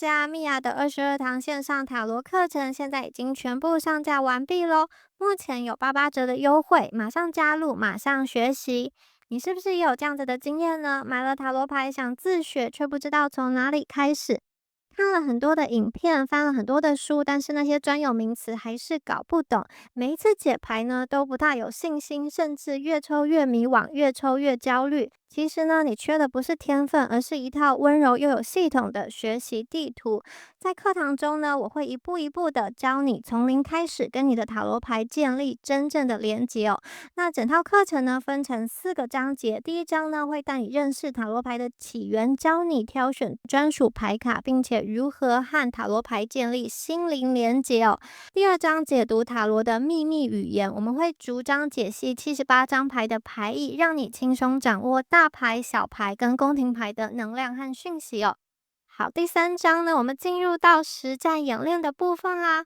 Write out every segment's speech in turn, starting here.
家，米娅的22堂线上塔罗课程现在已经全部上架完毕咯，目前有88折的优惠，马上加入，马上学习。你是不是也有这样子的经验呢？买了塔罗牌想自学，却不知道从哪里开始，看了很多的影片，翻了很多的书，但是那些专有名词还是搞不懂。每一次解牌呢，都不大有信心，甚至越抽越迷惘，越抽越焦虑。其实呢，你缺的不是天分，而是一套温柔又有系统的学习地图。在课堂中呢，我会一步一步的教你从零开始跟你的塔罗牌建立真正的连结哦。那整套课程呢，分成4个章节。第一章呢，会带你认识塔罗牌的起源，教你挑选专属牌卡，并且如何和塔罗牌建立心灵连结哦。第二章解读塔罗的秘密语言，我们会逐章解析78张牌的牌意，让你轻松掌握大牌、小牌跟宫廷牌的能量和讯息哦。好，第3章呢，我们进入到实战演练的部分啦。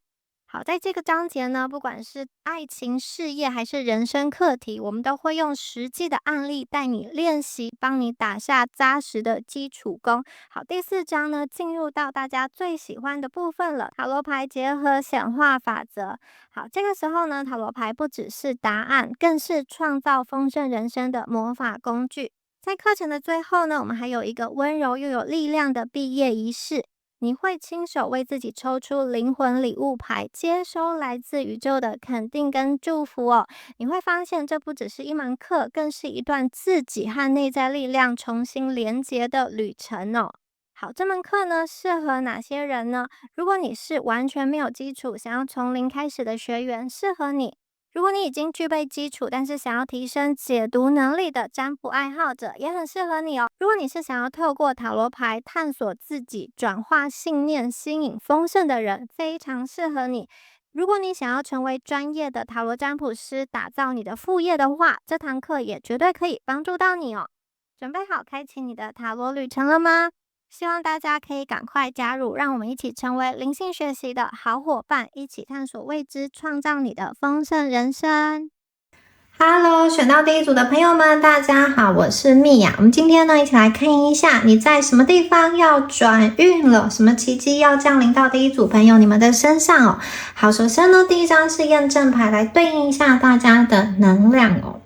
好，在这个章节呢，不管是爱情、事业还是人生课题，我们都会用实际的案例带你练习，帮你打下扎实的基础功。好，第4章呢，进入到大家最喜欢的部分了，塔罗牌结合显化法则。好，这个时候呢，塔罗牌不只是答案，更是创造丰盛人生的魔法工具。在课程的最后呢，我们还有一个温柔又有力量的毕业仪式。你会亲手为自己抽出灵魂礼物牌，接收来自宇宙的肯定跟祝福哦。你会发现这不只是一门课，更是一段自己和内在力量重新连结的旅程哦。好，这门课呢，适合哪些人呢？如果你是完全没有基础，想要从零开始的学员，适合你。如果你已经具备基础，但是想要提升解读能力的占卜爱好者，也很适合你哦。如果你是想要透过塔罗牌探索自己、转化信念、吸引丰盛的人，非常适合你。如果你想要成为专业的塔罗占卜师，打造你的副业的话，这堂课也绝对可以帮助到你哦。准备好开启你的塔罗旅程了吗？希望大家可以赶快加入，让我们一起成为灵性学习的好伙伴，一起探索未知，创造你的丰盛人生。Hello， 选到第一组的朋友们，大家好，我是蜜雅。我们今天呢，一起来看一下你在什么地方要转运了，什么奇迹要降临到第一组朋友你们的身上哦。好，首先呢，第一张是验证牌，来对应一下大家的能量哦。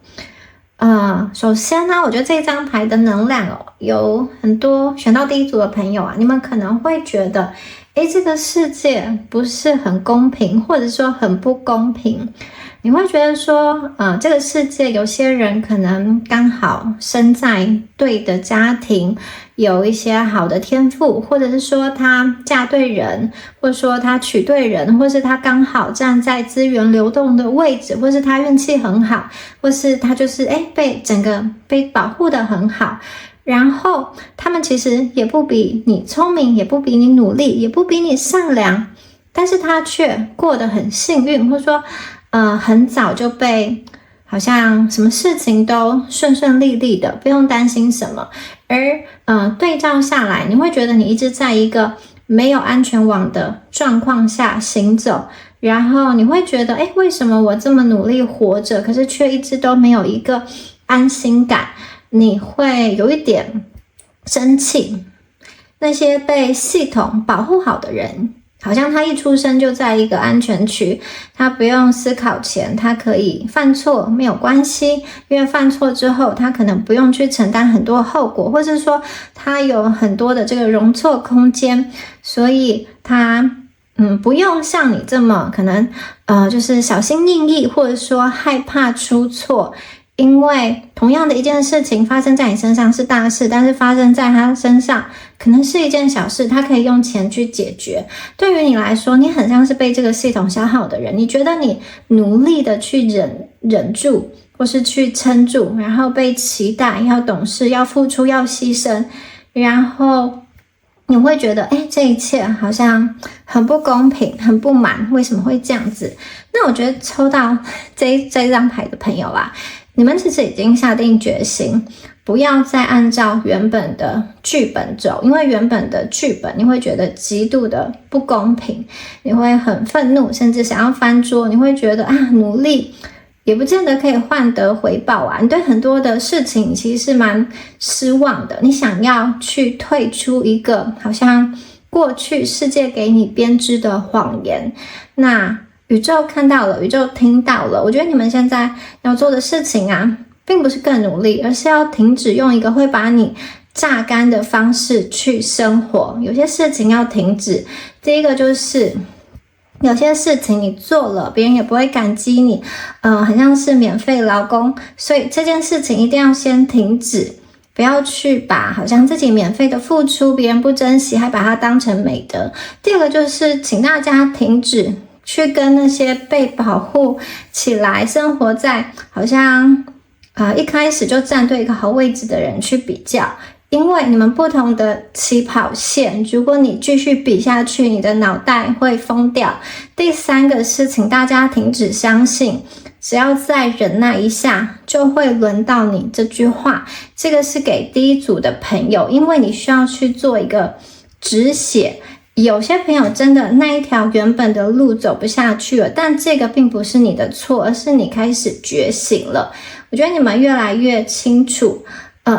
首先呢，我觉得这张牌的能量哦，有很多选到第一组的朋友啊，你们可能会觉得，这个世界不是很公平，或者说很不公平。你会觉得说，这个世界有些人可能刚好生在对的家庭，有一些好的天赋，或者是说他嫁对人，或者说他娶对人，或是他刚好站在资源流动的位置，或是他运气很好，或是他就是被保护得很好。然后他们其实也不比你聪明，也不比你努力，也不比你善良，但是他却过得很幸运，或者说很早就被好像什么事情都顺顺利利的，不用担心什么。而对照下来，你会觉得你一直在一个没有安全网的状况下行走，然后你会觉得为什么我这么努力活着，可是却一直都没有一个安心感。你会有一点生气，那些被系统保护好的人，好像他一出生就在一个安全区，他不用思考前，他可以犯错没有关系，因为犯错之后他可能不用去承担很多后果，或是说他有很多的这个容错空间，所以他不用像你这么可能就是小心翼翼，或者说害怕出错。因为同样的一件事情发生在你身上是大事，但是发生在他身上可能是一件小事，他可以用钱去解决。对于你来说，你很像是被这个系统消耗的人，你觉得你努力的去忍住，或是去撑住，然后被期待要懂事，要付出，要牺牲，然后你会觉得这一切好像很不公平，很不满，为什么会这样子？那我觉得抽到这张牌的朋友啊，你们其实已经下定决心，不要再按照原本的剧本走，因为原本的剧本你会觉得极度的不公平，你会很愤怒，甚至想要翻桌，你会觉得努力也不见得可以换得回报啊，你对很多的事情你其实是蛮失望的，你想要去退出一个好像过去世界给你编织的谎言。那宇宙看到了，宇宙听到了，我觉得你们现在要做的事情啊，并不是更努力，而是要停止用一个会把你榨干的方式去生活。有些事情要停止，第一个就是有些事情你做了，别人也不会感激你，很像是免费劳工，所以这件事情一定要先停止，不要去把好像自己免费的付出，别人不珍惜，还把它当成美德。第二个就是请大家停止去跟那些被保护起来，生活在好像一开始就站对一个好位置的人去比较。因为你们不同的起跑线，如果你继续比下去，你的脑袋会疯掉。第三个是请大家停止相信只要再忍耐一下就会轮到你这句话。这个是给第一组的朋友，因为你需要去做一个止血。有些朋友真的那一条原本的路走不下去了，但这个并不是你的错，而是你开始觉醒了。我觉得你们越来越清楚，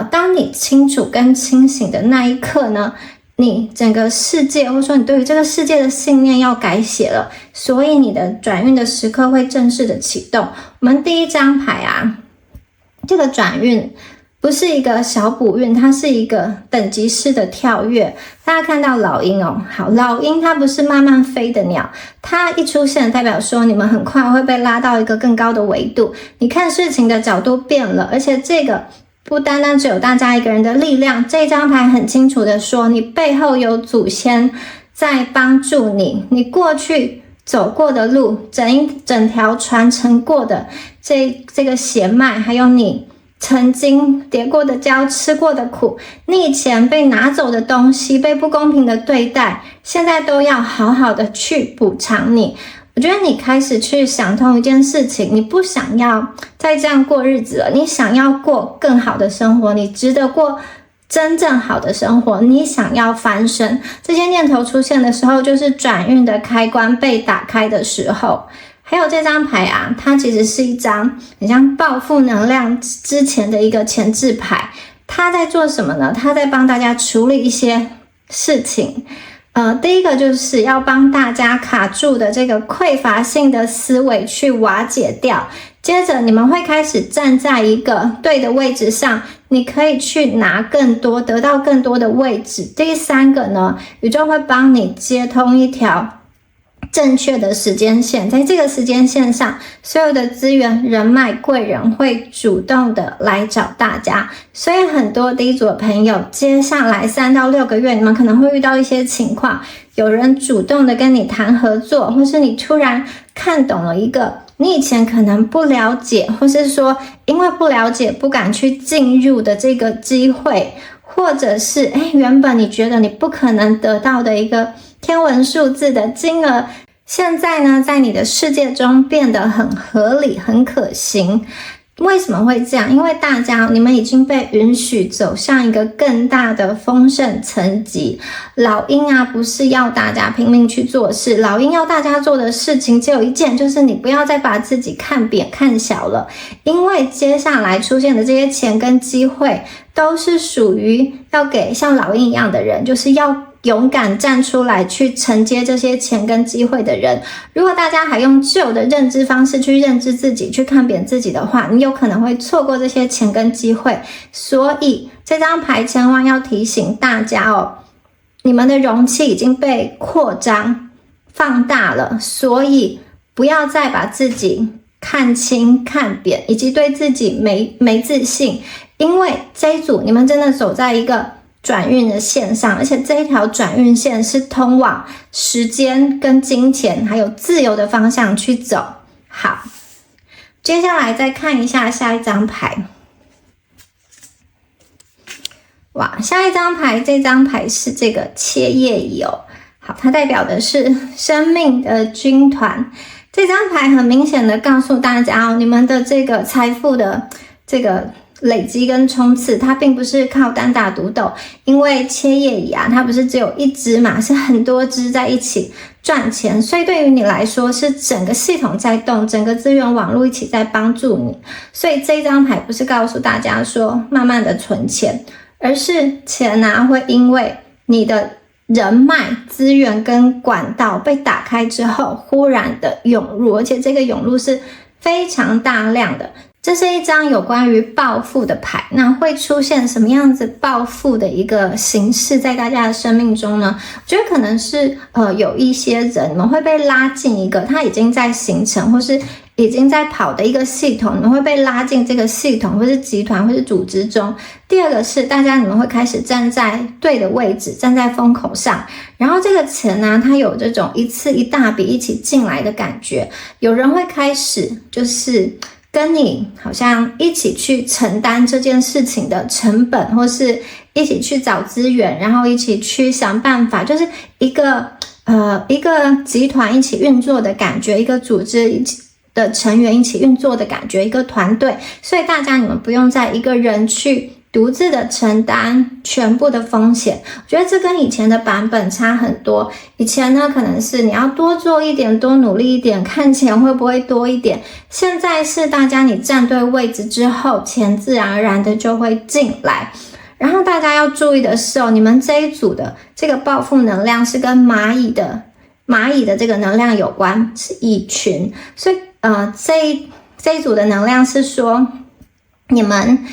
当你清楚跟清醒的那一刻呢，你整个世界或者说你对于这个世界的信念要改写了，所以你的转运的时刻会正式的启动。我们第一张牌啊，这个转运不是一个小补运，它是一个等级式的跳跃。大家看到老鹰哦，好，老鹰它不是慢慢飞的鸟，它一出现代表说你们很快会被拉到一个更高的维度，你看事情的角度变了，而且这个不单单只有大家一个人的力量，这张牌很清楚的说，你背后有祖先在帮助你，你过去走过的路，整条传承过的这个血脉，还有你曾经跌过的跤，吃过的苦，你以前被拿走的东西，被不公平的对待，现在都要好好的去补偿你。我觉得你开始去想通一件事情，你不想要再这样过日子了，你想要过更好的生活，你值得过真正好的生活，你想要翻身。这些念头出现的时候，就是转运的开关被打开的时候。还有这张牌啊，它其实是一张很像报复能量之前的一个前置牌。它在做什么呢？它在帮大家处理一些事情。第一个就是要帮大家卡住的这个匮乏性的思维去瓦解掉。接着你们会开始站在一个对的位置上，你可以去拿更多，得到更多的位置。第三个呢，宇宙会帮你接通一条正确的时间线，在这个时间线上，所有的资源、人脉、贵人会主动的来找大家。所以很多第一组的朋友，接下来3到6个月，你们可能会遇到一些情况，有人主动的跟你谈合作，或是你突然看懂了一个你以前可能不了解，或是说因为不了解不敢去进入的这个机会，或者是原本你觉得你不可能得到的一个天文数字的金额，现在呢在你的世界中变得很合理，很可行。为什么会这样？因为大家你们已经被允许走向一个更大的丰盛层级。老鹰啊，不是要大家拼命去做事，老鹰要大家做的事情只有一件，就是你不要再把自己看扁看小了。因为接下来出现的这些钱跟机会都是属于要给像老鹰一样的人，就是要勇敢站出来去承接这些钱跟机会的人。如果大家还用旧的认知方式去认知自己，去看扁自己的话，你有可能会错过这些钱跟机会。所以这张牌千万要提醒大家哦，你们的容器已经被扩张放大了，所以不要再把自己看轻看扁，以及对自己没自信。因为这一组你们真的走在一个转运的线上，而且这一条转运线是通往时间跟金钱还有自由的方向去走。好，接下来再看一下下一张牌。哇，下一张牌，这张牌是这个切叶蚁哦。好，它代表的是生命的军团。这张牌很明显的告诉大家哦，你们的这个财富的这个累积跟冲刺，它并不是靠单打独斗。因为切叶蚁啊，它不是只有一只嘛，是很多只在一起赚钱，所以对于你来说是整个系统在动，整个资源网络一起在帮助你。所以这张牌不是告诉大家说慢慢的存钱，而是钱啊会因为你的人脉、资源跟管道被打开之后，忽然的涌入，而且这个涌入是非常大量的。这是一张有关于暴富的牌，那会出现什么样子暴富的一个形式在大家的生命中呢？我觉得可能是有一些人你们会被拉进一个他已经在形成或是已经在跑的一个系统，你们会被拉进这个系统或是集团或是组织中。第二个是你们会开始站在对的位置，站在风口上，然后这个钱呢，它有这种一次一大笔一起进来的感觉，有人会开始就是跟你好像一起去承担这件事情的成本，或是一起去找资源，然后一起去想办法，就是一个集团一起运作的感觉，一个组织一起的成员一起运作的感觉，一个团队。所以大家你们不用再一个人去独自的承担全部的风险。我觉得这跟以前的版本差很多。以前呢，可能是你要多做一点，多努力一点，看钱会不会多一点。现在是大家你站对位置之后，钱自然而然的就会进来。然后大家要注意的是你们这一组的这个暴富能量是跟蚂蚁的这个能量有关，是蚁群。所以这一组的能量是说你们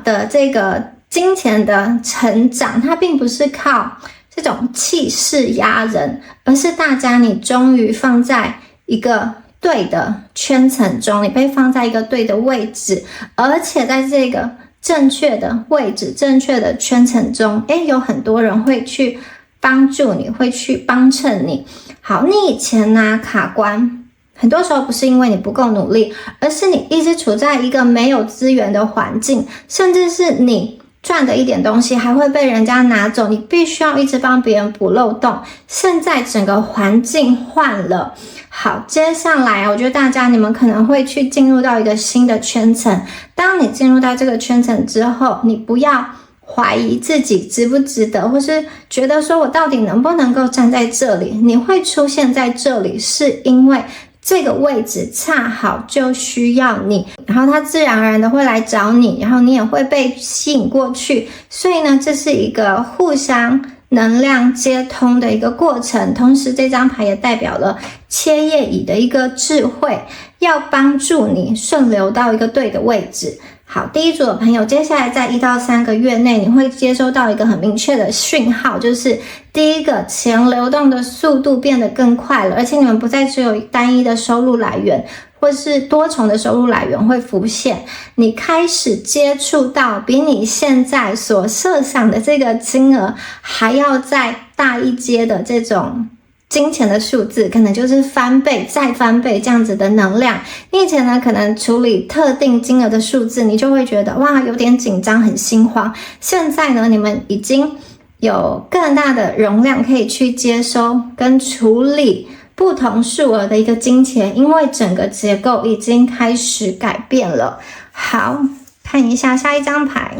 的这个金钱的成长，它并不是靠这种气势压人，而是大家你终于放在一个对的圈层中，你被放在一个对的位置，而且在这个正确的位置、正确的圈层中，有很多人会去帮助你，会去帮衬你。好，你以前呢卡关，很多时候不是因为你不够努力，而是你一直处在一个没有资源的环境，甚至是你赚的一点东西还会被人家拿走，你必须要一直帮别人补漏洞。现在整个环境换了，好，接下来我觉得大家你们可能会去进入到一个新的圈层。当你进入到这个圈层之后，你不要怀疑自己值不值得，或是觉得说我到底能不能够站在这里。你会出现在这里是因为这个位置恰好就需要你，然后它自然而然的会来找你，然后你也会被吸引过去。所以呢，这是一个互相能量接通的一个过程。同时这张牌也代表了切叶蚁的一个智慧，要帮助你顺流到一个对的位置。好，第一组的朋友，接下来在1到3个月内，你会接收到一个很明确的讯号，就是第一个，钱流动的速度变得更快了，而且你们不再只有单一的收入来源，或是多重的收入来源会浮现，你开始接触到比你现在所设想的这个金额还要再大一阶的这种金钱的数字，可能就是翻倍再翻倍这样子的能量。你以前呢可能处理特定金额的数字，你就会觉得哇有点紧张很心慌。现在呢你们已经有更大的容量可以去接收跟处理不同数额的一个金钱，因为整个结构已经开始改变了。好，看一下下一张牌。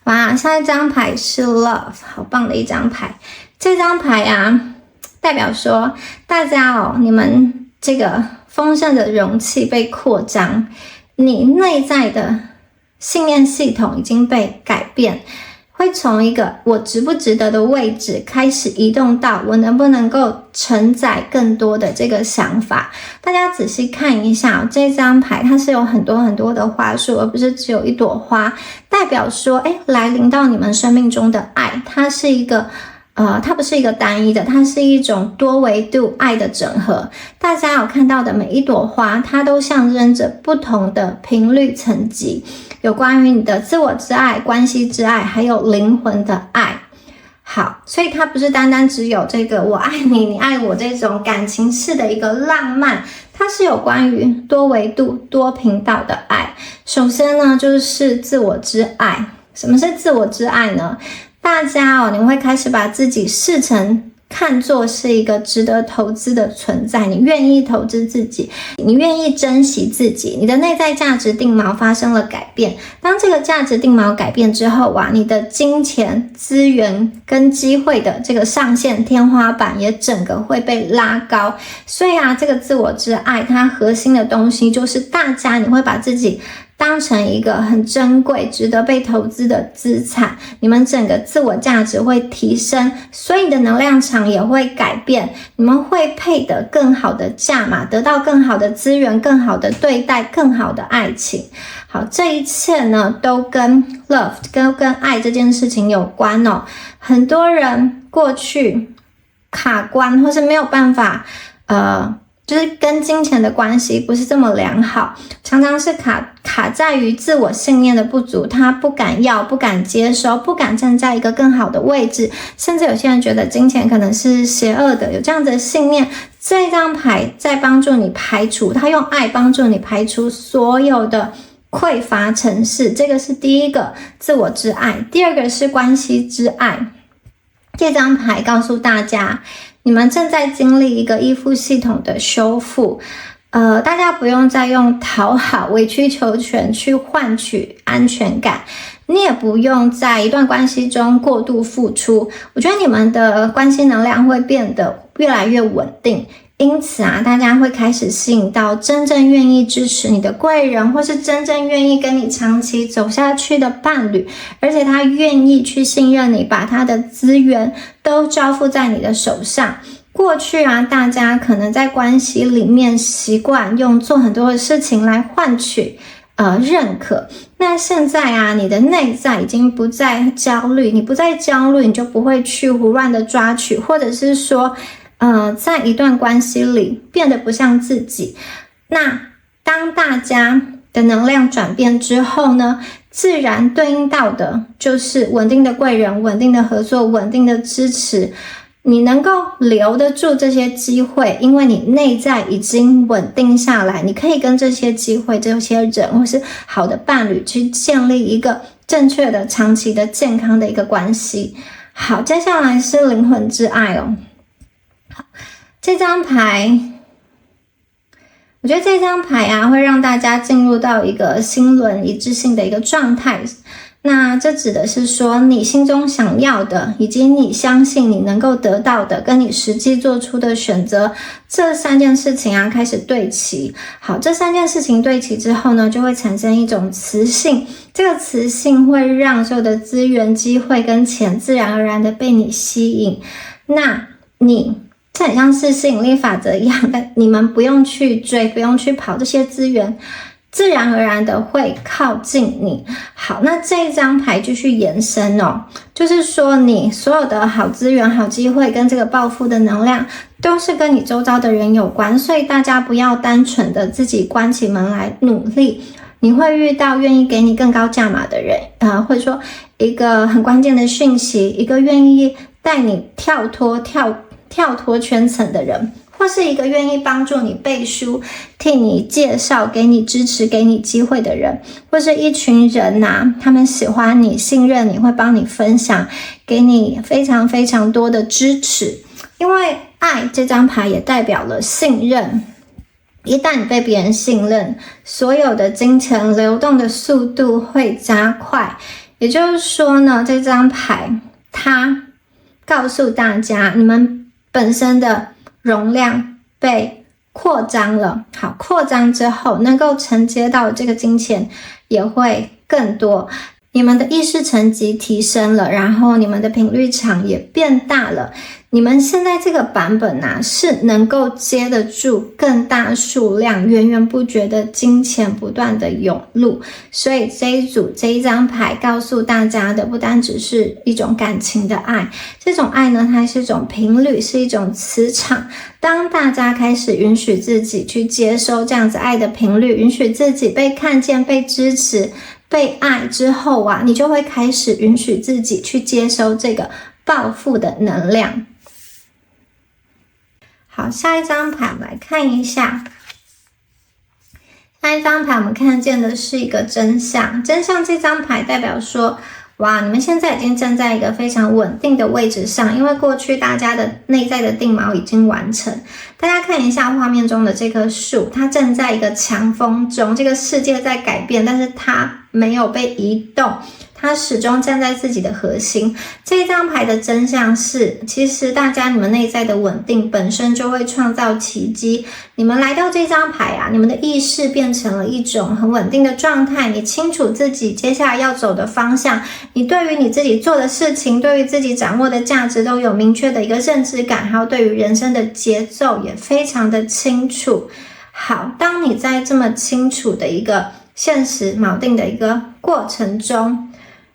哇，下一张牌是 Love， 好棒的一张牌。这张牌啊，代表说大家你们这个丰盛的容器被扩张，你内在的信念系统已经被改变，会从一个我值不值得的位置开始移动到我能不能够承载更多的这个想法。大家仔细看一下这张牌，它是有很多很多的花束，而不是只有一朵花，代表说来临到你们生命中的爱，它是一个它不是一个单一的，它是一种多维度爱的整合。大家有看到的每一朵花，它都象征着不同的频率层级，有关于你的自我之爱、关系之爱，还有灵魂的爱。好，所以它不是单单只有这个我爱你，你爱我这种感情式的一个浪漫，它是有关于多维度、多频道的爱。首先呢，就是自我之爱。什么是自我之爱呢？大家你会开始把自己视成看作是一个值得投资的存在，你愿意投资自己，你愿意珍惜自己，你的内在价值定锚发生了改变。当这个价值定锚改变之后你的金钱资源跟机会的这个上限天花板也整个会被拉高。所以这个自我之爱它核心的东西就是大家你会把自己当成一个很珍贵、值得被投资的资产，你们整个自我价值会提升，所以你的能量场也会改变，你们会配得更好的价码，得到更好的资源、更好的对待、更好的爱情。好，这一切呢都跟 love 跟爱这件事情有关哦。很多人过去卡关，或是没有办法就是跟金钱的关系不是这么良好，常常是卡在于自我信念的不足，他不敢要，不敢接收，不敢站在一个更好的位置，甚至有些人觉得金钱可能是邪恶的，有这样子的信念。这张牌在帮助你排除，他用爱帮助你排除所有的匮乏程式，这个是第一个自我之爱。第二个是关系之爱。这张牌告诉大家，你们正在经历一个依附系统的修复，大家不用再用讨好、委曲求全去换取安全感，你也不用在一段关系中过度付出。我觉得你们的关系能量会变得越来越稳定，因此大家会开始吸引到真正愿意支持你的贵人，或是真正愿意跟你长期走下去的伴侣，而且他愿意去信任你，把他的资源都交付在你的手上。过去大家可能在关系里面习惯用做很多的事情来换取认可，那现在你的内在已经不再焦虑，你不再焦虑，你就不会去胡乱的抓取，或者是说在一段关系里变得不像自己。那当大家的能量转变之后呢，自然对应到的就是稳定的贵人、稳定的合作、稳定的支持。你能够留得住这些机会，因为你内在已经稳定下来，你可以跟这些机会、这些人或是好的伴侣去建立一个正确的、长期的、健康的一个关系。好，接下来是灵魂之爱哦。好，这张牌，我觉得这张牌会让大家进入到一个心轮一致性的一个状态。那这指的是说，你心中想要的，以及你相信你能够得到的，跟你实际做出的选择，这三件事情开始对齐。好，这三件事情对齐之后呢，就会产生一种磁性。这个磁性会让所有的资源、机会跟钱自然而然的被你吸引。那这很像是吸引力法则一样的，你们不用去追，不用去跑，这些资源自然而然的会靠近你。好，那这一张牌继续延伸就是说你所有的好资源、好机会跟这个暴富的能量都是跟你周遭的人有关，所以大家不要单纯的自己关起门来努力，你会遇到愿意给你更高价码的人，或者说一个很关键的讯息，一个愿意带你跳脱圈层的人，或是一个愿意帮助你背书、替你介绍、给你支持、给你机会的人，或是一群人他们喜欢你、信任你，会帮你分享，给你非常非常多的支持。因为爱这张牌也代表了信任，一旦你被别人信任，所有的金钱流动的速度会加快。也就是说呢，这张牌它告诉大家，你们本身的容量被扩张了。好，扩张之后能够承接到这个金钱也会更多，你们的意识层级提升了，然后你们的频率场也变大了。你们现在这个版本是能够接得住更大数量、源源不绝的金钱不断的涌入。所以这一张牌告诉大家的不单只是一种感情的爱，这种爱呢，它是一种频率，是一种磁场。当大家开始允许自己去接收这样子爱的频率，允许自己被看见、被支持、被爱之后你就会开始允许自己去接收这个暴富的能量。好，下一张牌我们来看一下。下一张牌我们看见的是一个真相。真相这张牌代表说，你们现在已经站在一个非常稳定的位置上，因为过去大家的内在的定锚已经完成。大家看一下画面中的这棵树，它正在一个强风中，这个世界在改变，但是它没有被移动。他始终站在自己的核心。这张牌的真相是，其实大家你们内在的稳定本身就会创造奇迹。你们来到这张牌啊，你们的意识变成了一种很稳定的状态，你清楚自己接下来要走的方向，你对于你自己做的事情，对于自己掌握的价值都有明确的一个认知感，还有对于人生的节奏也非常的清楚。好，当你在这么清楚的一个现实锚定的一个过程中，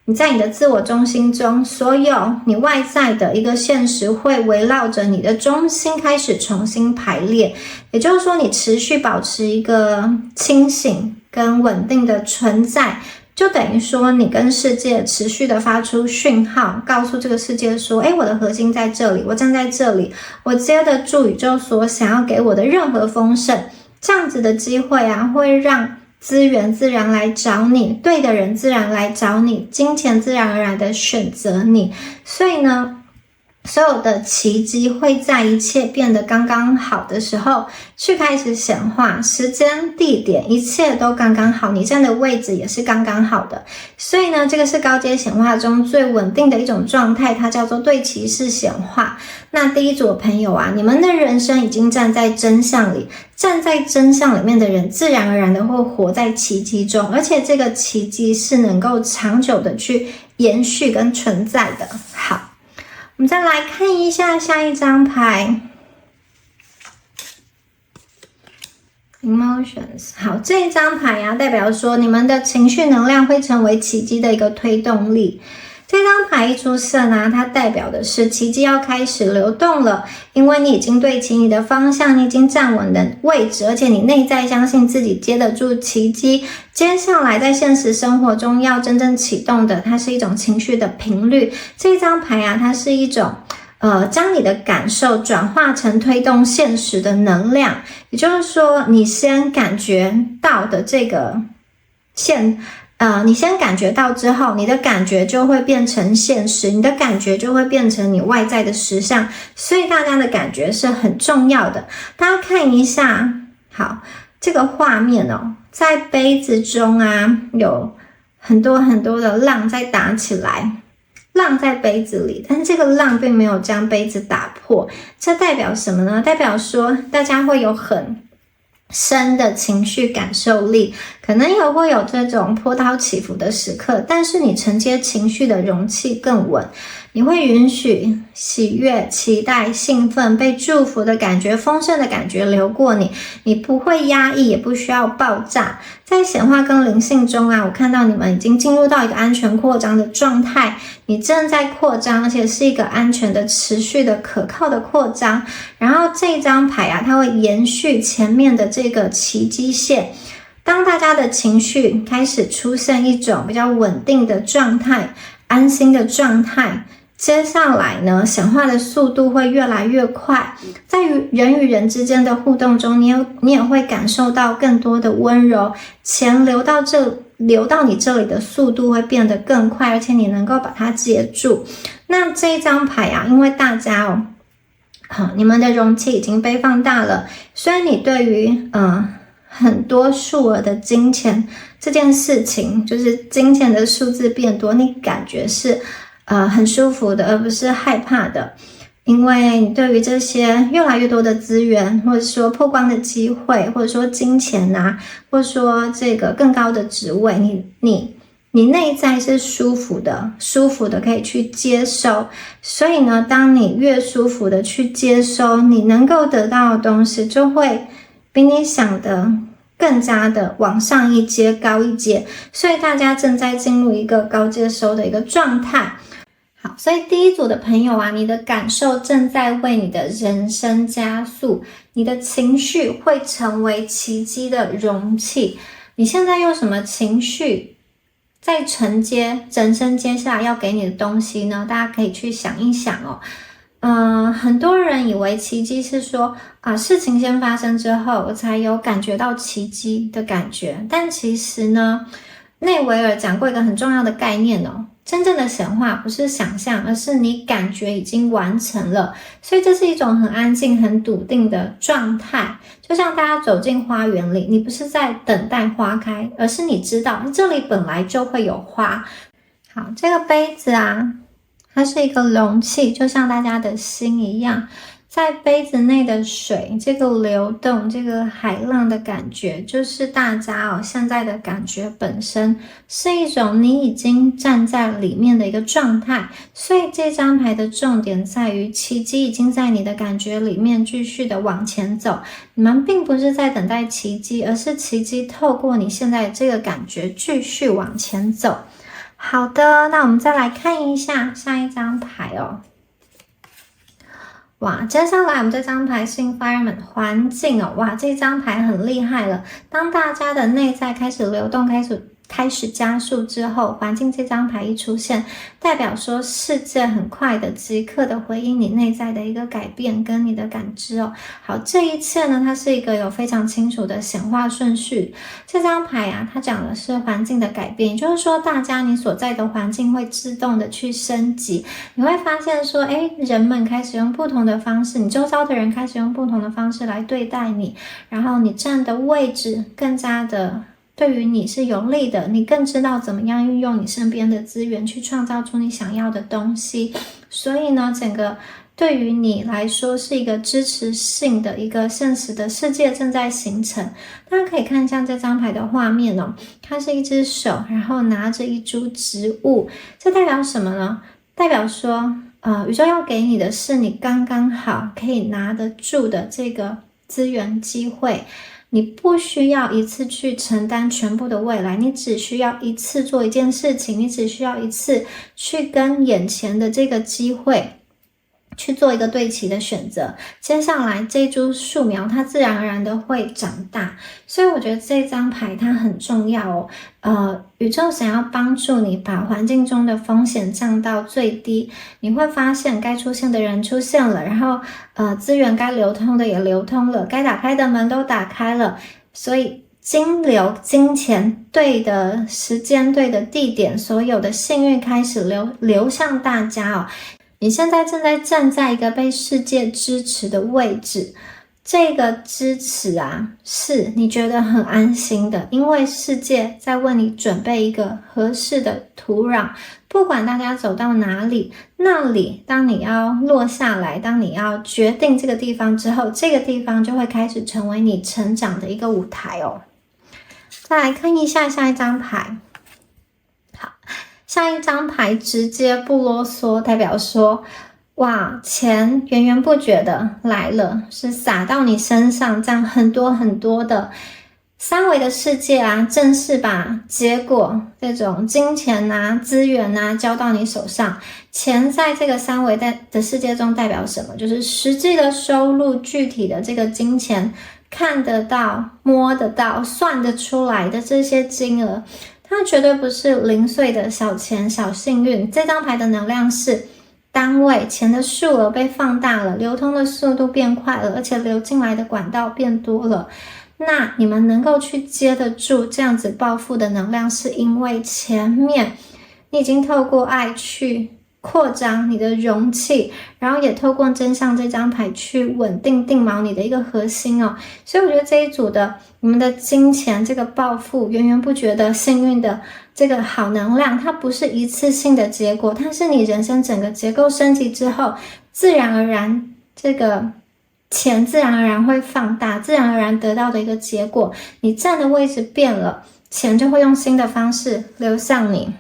你在你的自我中心中，所有你外在的一个现实会围绕着你的中心开始重新排列，也就是说你持续保持一个清醒跟稳定的存在，就等于说你跟世界持续的发出讯号，告诉这个世界说，我的核心在这里，我站在这里，我接得住宇宙所想要给我的任何丰盛。这样子的机会啊，会让资源自然来找你，对的人自然来找你，金钱自然而然的选择你。所以呢，所有的奇迹会在一切变得刚刚好的时候去开始显化，时间地点一切都刚刚好，你站的位置也是刚刚好的。所以呢，这个是高阶显化中最稳定的一种状态，它叫做对齐式显化。那第一组的朋友啊，你们的人生已经站在真相里，站在真相里面的人自然而然的会活在奇迹中，而且这个奇迹是能够长久的去延续跟存在的。好，我们再来看一下下一张牌 Emotions。 好，这一张牌啊，代表说你们的情绪能量会成为奇迹的一个推动力。这张牌一出现啊，它代表的是奇迹要开始流动了，因为你已经对齐你的方向，你已经站稳的位置，而且你内在相信自己接得住奇迹。接下来在现实生活中要真正启动的，它是一种情绪的频率。这张牌啊，它是一种将你的感受转化成推动现实的能量，也就是说，你先感觉到的这个你先感觉到之后，你的感觉就会变成现实，你的感觉就会变成你外在的实相，所以大家的感觉是很重要的。大家看一下，好，这个画面哦，在杯子中啊，有很多很多的浪在打起来，浪在杯子里，但是这个浪并没有将杯子打破，这代表什么呢？代表说大家会有很深的情绪感受力，可能也会有这种波涛起伏的时刻，但是你承接情绪的容器更稳，你会允许喜悦、期待、兴奋、被祝福的感觉、丰盛的感觉流过你，你不会压抑，也不需要爆炸。在显化跟灵性中啊，我看到你们已经进入到一个安全扩张的状态，你正在扩张，而且是一个安全的、持续的、可靠的扩张。然后这张牌啊，它会延续前面的这个奇迹线。当大家的情绪开始出现一种比较稳定的状态、安心的状态，接下来呢，显化的速度会越来越快，在人与人之间的互动中，你也会感受到更多的温柔，钱流到你这里的速度会变得更快，而且你能够把它接住。那这一张牌啊，因为大家你们的容器已经被放大了，所以你对于很多数额的金钱这件事情，就是金钱的数字变多，你感觉是很舒服的，而不是害怕的。因为你对于这些越来越多的资源，或者说曝光的机会，或者说金钱啊，或者说这个更高的职位，你内在是舒服的可以去接收。所以呢，当你越舒服的去接收，你能够得到的东西就会比你想的更加的往上一阶、高一阶。所以大家正在进入一个高接收的一个状态。好，所以第一组的朋友啊，你的感受正在为你的人生加速，你的情绪会成为奇迹的容器。你现在用什么情绪在承接人生接下来要给你的东西呢？大家可以去想一想哦。很多人以为奇迹是说事情先发生之后我才有感觉到奇迹的感觉，但其实呢，内维尔讲过一个很重要的概念哦，真正的显化不是想象，而是你感觉已经完成了。所以这是一种很安静、很笃定的状态。就像大家走进花园里，你不是在等待花开，而是你知道这里本来就会有花。好，这个杯子啊，它是一个容器，就像大家的心一样，在杯子内的水，这个流动，这个海浪的感觉，就是大家现在的感觉本身是一种你已经站在里面的一个状态。所以这张牌的重点在于，奇迹已经在你的感觉里面继续的往前走。你们并不是在等待奇迹，而是奇迹透过你现在这个感觉继续往前走。好的，那我们再来看一下下一张牌哦。哇，接下来我们这张牌是 Environment 环境哦。哇，这张牌很厉害了。当大家的内在开始流动，开始加速之后，环境这张牌一出现，代表说世界很快的即刻的回应你内在的一个改变跟你的感知哦。好，这一切呢，它是一个有非常清楚的显化顺序。这张牌啊，它讲的是环境的改变，也就是说大家你所在的环境会自动的去升级。你会发现说，人们开始用不同的方式，你周遭的人开始用不同的方式来对待你，然后你站的位置更加的对于你是有利的，你更知道怎么样运用你身边的资源去创造出你想要的东西。所以呢，整个对于你来说是一个支持性的一个现实的世界正在形成。大家可以看一下这张牌的画面哦，它是一只手，然后拿着一株植物，这代表什么呢？代表说宇宙要给你的是你刚刚好可以拿得住的这个资源机会。你不需要一次去承担全部的未来，你只需要一次做一件事情，你只需要一次去跟眼前的这个机会去做一个对齐的选择。接下来这株树苗它自然而然的会长大。所以我觉得这张牌它很重要哦。宇宙想要帮助你把环境中的风险降到最低。你会发现该出现的人出现了，然后资源该流通的也流通了，该打开的门都打开了。所以金流、金钱，对的时间、对的地点，所有的幸运开始流向大家哦。你现在正在站在一个被世界支持的位置，这个支持啊，是你觉得很安心的，因为世界在为你准备一个合适的土壤。不管大家走到哪里，那里当你要落下来，当你要决定这个地方之后，这个地方就会开始成为你成长的一个舞台哦。再来看一下下一张牌。好，下一张牌直接不啰嗦，代表说哇，钱源源不绝的来了，是洒到你身上，这样很多很多的。三维的世界啊，正是把结果这种金钱啊、资源啊交到你手上。钱在这个三维的世界中代表什么？就是实际的收入，具体的这个金钱，看得到、摸得到、算得出来的这些金额，它绝对不是零碎的小钱、小幸运。这张牌的能量是单位，钱的数额被放大了，流通的速度变快了，而且流进来的管道变多了。那你们能够去接得住这样子暴富的能量，是因为前面你已经透过爱去扩张你的容器，然后也透过真相这张牌去稳定定锚你的一个核心哦。所以我觉得这一组的你们的金钱这个暴富源源不绝的幸运的这个好能量，它不是一次性的结果，它是你人生整个结构升级之后，自然而然这个钱自然而然会放大，自然而然得到的一个结果。你站的位置变了，钱就会用新的方式流向你。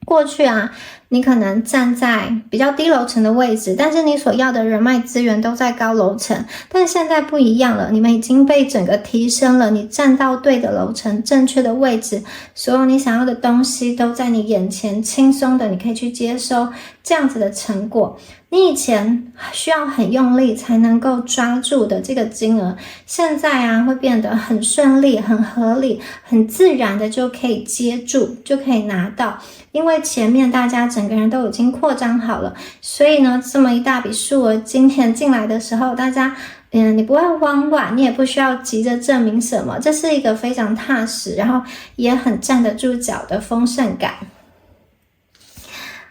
过去啊，你可能站在比较低楼层的位置，但是你所要的人脉资源都在高楼层。但现在不一样了，你们已经被整个提升了，你站到对的楼层，正确的位置，所有你想要的东西都在你眼前，轻松的你可以去接收这样子的成果。你以前需要很用力才能够抓住的这个金额，现在啊会变得很顺利、很合理、很自然的就可以接住，就可以拿到。因为前面大家整个人都已经扩张好了，所以呢这么一大笔数额金钱进来的时候，大家你不会慌乱，你也不需要急着证明什么，这是一个非常踏实，然后也很站得住脚的丰盛感。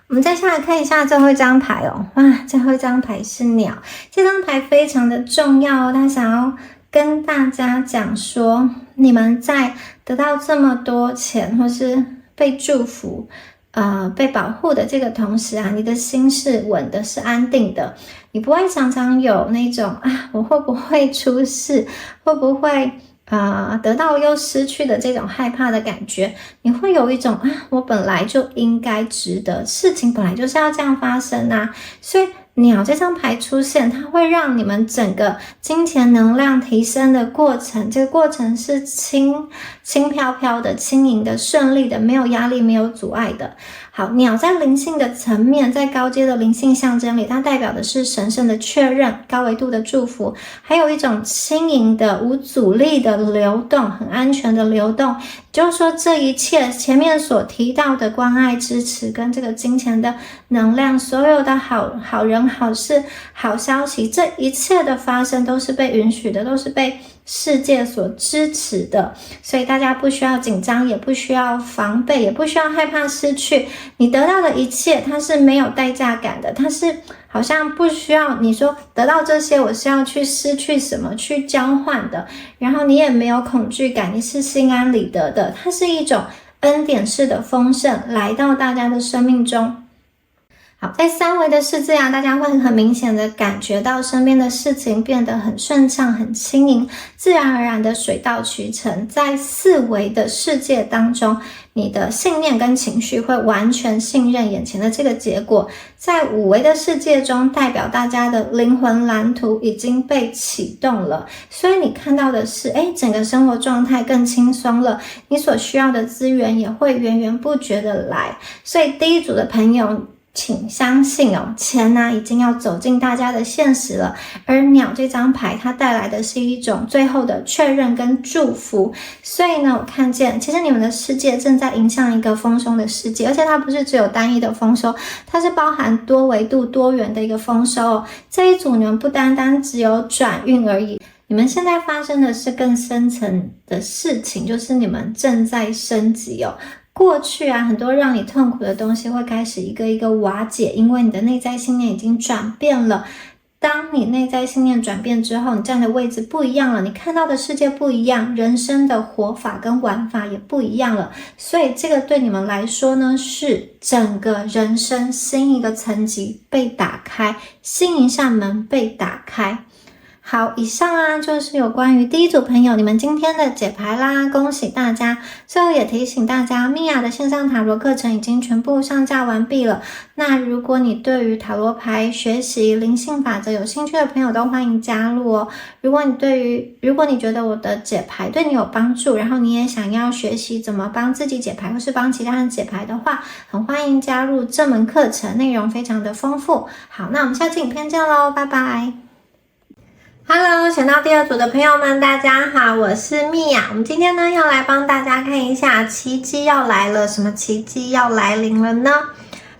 我们再下来看一下最后一张牌哦。哇，最后一张牌是鸟，这张牌非常的重要哦，它想要跟大家讲说，你们在得到这么多钱或是被祝福，被保护的这个同时啊，你的心是稳的，是安定的，你不会常常有那种我会不会出事，会不会得到又失去的这种害怕的感觉，你会有一种我本来就应该值得，事情本来就是要这样发生啊，所以鸟这张牌出现，它会让你们整个金钱能量提升的过程，这个过程是轻飘飘的、轻盈的、顺利的，没有压力、没有阻碍的。好，鸟在灵性的层面，在高阶的灵性象征里，它代表的是神圣的确认、高维度的祝福，还有一种轻盈的、无阻力的流动，很安全的流动。就是说，这一切前面所提到的关爱、支持跟这个金钱的能量，所有的好人、好事、好消息，这一切的发生都是被允许的，都是被世界所支持的，所以大家不需要紧张，也不需要防备，也不需要害怕失去。你得到的一切，它是没有代价感的，它是好像不需要你说得到这些，我是要去失去什么去交换的，然后你也没有恐惧感，你是心安理得的，它是一种恩典式的丰盛来到大家的生命中。好，在三维的世界大家会很明显的感觉到身边的事情变得很顺畅、很轻盈，自然而然的水到渠成。在四维的世界当中，你的信念跟情绪会完全信任眼前的这个结果。在五维的世界中，代表大家的灵魂蓝图已经被启动了，所以你看到的是整个生活状态更轻松了，你所需要的资源也会源源不绝的来。所以第一组的朋友，请相信钱已经要走进大家的现实了，而鸟这张牌它带来的是一种最后的确认跟祝福。所以呢，我看见其实你们的世界正在迎向一个丰收的世界，而且它不是只有单一的丰收，它是包含多维度多元的一个丰收这一组你们不单单只有转运而已，你们现在发生的是更深层的事情，就是你们正在升级过去很多让你痛苦的东西会开始一个一个瓦解，因为你的内在信念已经转变了。当你内在信念转变之后，你站的位置不一样了，你看到的世界不一样，人生的活法跟玩法也不一样了。所以这个对你们来说呢，是整个人生新一个层级被打开，新一扇门被打开。好，以上就是有关于第一组朋友你们今天的解牌啦，恭喜大家。最后也提醒大家，米娅的线上塔罗课程已经全部上架完毕了。那如果你对于塔罗牌学习灵性法则有兴趣的朋友都欢迎加入如果你觉得我的解牌对你有帮助，然后你也想要学习怎么帮自己解牌或是帮其他人解牌的话，很欢迎加入这门课程，内容非常的丰富。好，那我们下期影片见咯，拜拜。Hello， 选到第二组的朋友们，大家好，我是米娅。我们今天呢要来帮大家看一下奇迹要来了，什么奇迹要来临了呢？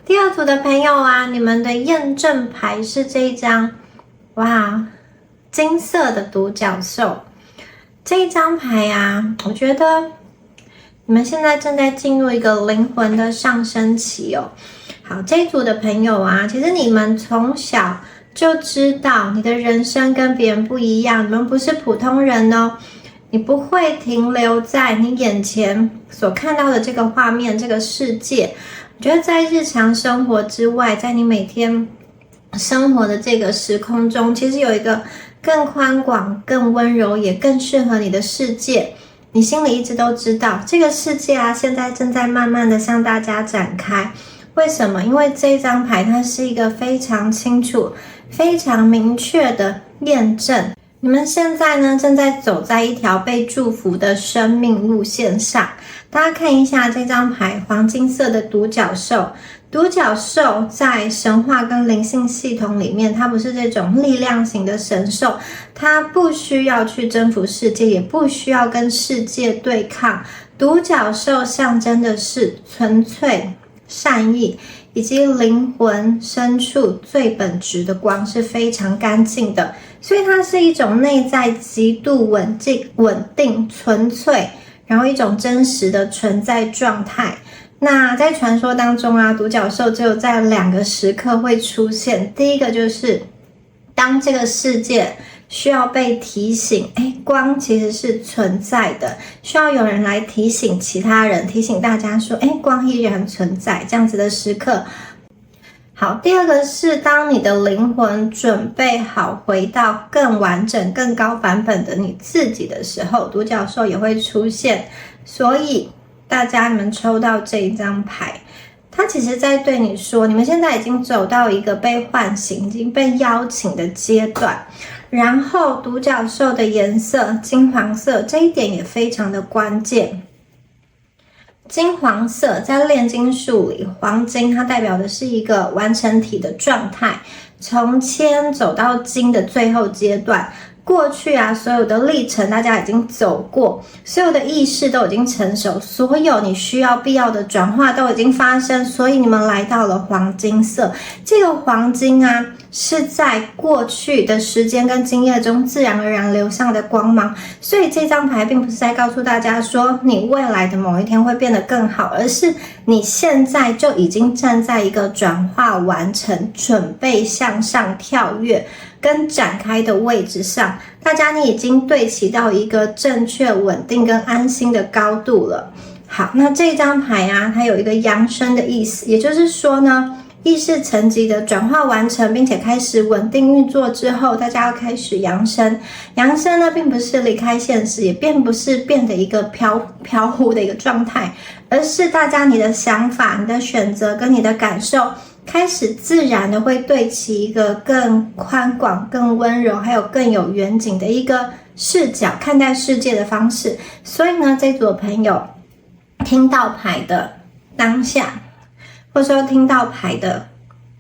第二组的朋友你们的验证牌是这一张，金色的独角兽。这一张牌我觉得你们现在正在进入一个灵魂的上升期好，这一组的朋友其实你们从小就知道你的人生跟别人不一样，你们不是普通人你不会停留在你眼前所看到的这个画面，这个世界。我觉得在日常生活之外，在你每天生活的这个时空中，其实有一个更宽广、更温柔，也更适合你的世界。你心里一直都知道，这个世界现在正在慢慢的向大家展开。为什么？因为这一张牌它是一个非常清楚、非常明确的验证。你们现在呢正在走在一条被祝福的生命路线上。大家看一下这张牌，黄金色的独角兽。独角兽在神话跟灵性系统里面，它不是这种力量型的神兽，它不需要去征服世界，也不需要跟世界对抗。独角兽象征的是纯粹、善意以及灵魂深处最本质的光，是非常干净的，所以它是一种内在极度稳定、纯粹，然后一种真实的存在状态。那在传说当中独角兽只有在2个时刻会出现。第一个就是当这个世界需要被提醒，光其实是存在的，需要有人来提醒其他人，提醒大家说，光依然存在，这样子的时刻。好，第二个是当你的灵魂准备好回到更完整、更高版本的你自己的时候，独角兽也会出现。所以大家你们抽到这一张牌，它其实在对你说，你们现在已经走到一个被唤醒、已经被邀请的阶段。然后独角兽的颜色金黄色，这一点也非常的关键。金黄色在炼金术里，黄金它代表的是一个完成体的状态，从铅走到金的最后阶段。过去啊，所有的历程大家已经走过，所有的意识都已经成熟，所有你需要必要的转化都已经发生，所以你们来到了黄金色。这个黄金啊，是在过去的时间跟经验中自然而然流上的光芒，所以这张牌并不是在告诉大家说你未来的某一天会变得更好，而是你现在就已经站在一个转化完成、准备向上跳跃跟展开的位置上，大家你已经对齐到一个正确、稳定跟安心的高度了。好，那这张牌啊，它有一个扬升的意思，也就是说呢，意识层级的转化完成，并且开始稳定运作之后，大家要开始扬升。扬升呢，并不是离开现实，也并不是变得一个飘忽的一个状态，而是大家你的想法、你的选择跟你的感受，开始自然的会对齐一个更宽广、更温柔，还有更有远景的一个视角，看待世界的方式。所以呢，这组朋友听到牌的当下，或者说听到牌的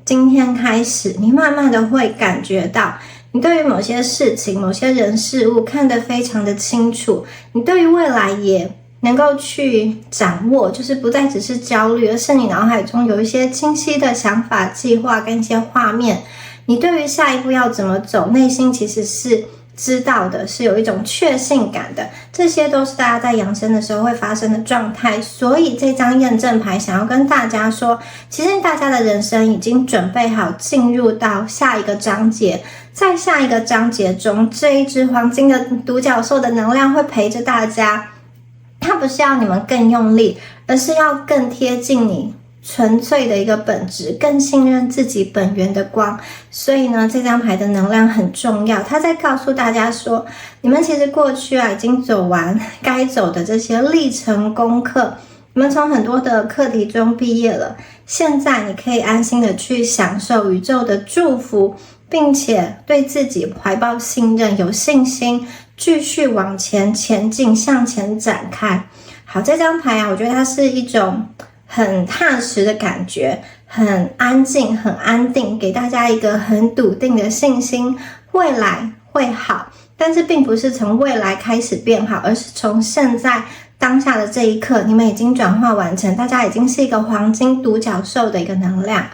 今天开始，你慢慢的会感觉到，你对于某些事情、某些人事物看得非常的清楚，你对于未来也能够去掌握，就是不再只是焦虑，而是你脑海中有一些清晰的想法、计划跟一些画面。你对于下一步要怎么走，内心其实是知道的，是有一种确信感的。这些都是大家在扬升的时候会发生的状态。所以这张验证牌想要跟大家说，其实大家的人生已经准备好进入到下一个章节。在下一个章节中，这一只黄金的独角兽的能量会陪着大家。它不是要你们更用力，而是要更贴近你纯粹的一个本质，更信任自己本源的光。所以呢，这张牌的能量很重要，它在告诉大家说，你们其实过去啊已经走完该走的这些历程功课，你们从很多的课题中毕业了，现在你可以安心的去享受宇宙的祝福，并且对自己怀抱信任，有信心继续往前前进，向前展开。好，这张牌啊，我觉得它是一种很踏实的感觉，很安静，很安定，给大家一个很笃定的信心，未来会好。但是并不是从未来开始变好，而是从现在当下的这一刻，你们已经转化完成，大家已经是一个黄金独角兽的一个能量。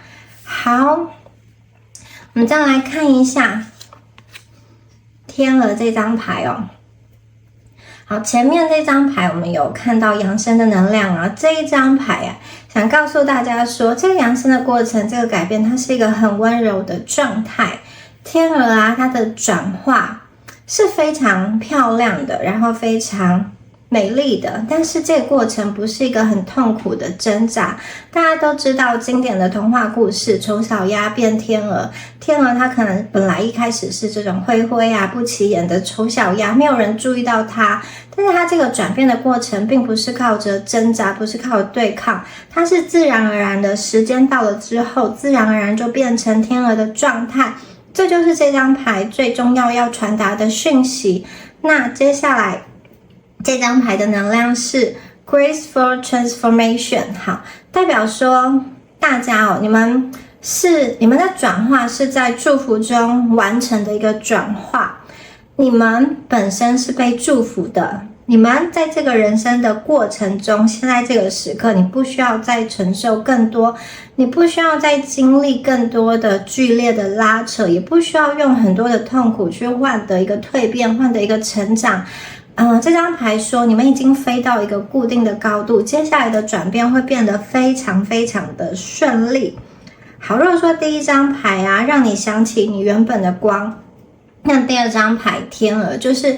好，我们再来看一下天鹅这张牌哦。好，前面这张牌我们有看到扬升的能量啊，这一张牌啊，想告诉大家说，这个扬升的过程，这个改变，它是一个很温柔的状态。天鹅啊，它的转化是非常漂亮的，然后非常美丽的，但是这个过程不是一个很痛苦的挣扎。大家都知道经典的童话故事，丑小鸭变天鹅，天鹅它可能本来一开始是这种灰灰啊不起眼的丑小鸭，没有人注意到它，但是它这个转变的过程并不是靠着挣扎，不是靠着对抗，它是自然而然的，时间到了之后自然而然就变成天鹅的状态。这就是这张牌最重要传达的讯息。那接下来这张牌的能量是 Graceful Transformation， 好，代表说大家哦，你们的转化是在祝福中完成的一个转化，你们本身是被祝福的，你们在这个人生的过程中，现在这个时刻，你不需要再承受更多，你不需要再经历更多的剧烈的拉扯，也不需要用很多的痛苦去换得一个蜕变，换得一个成长。这张牌说你们已经飞到一个固定的高度，接下来的转变会变得非常非常的顺利。好，如果说第一张牌啊，让你想起你原本的光，那第二张牌天鹅就是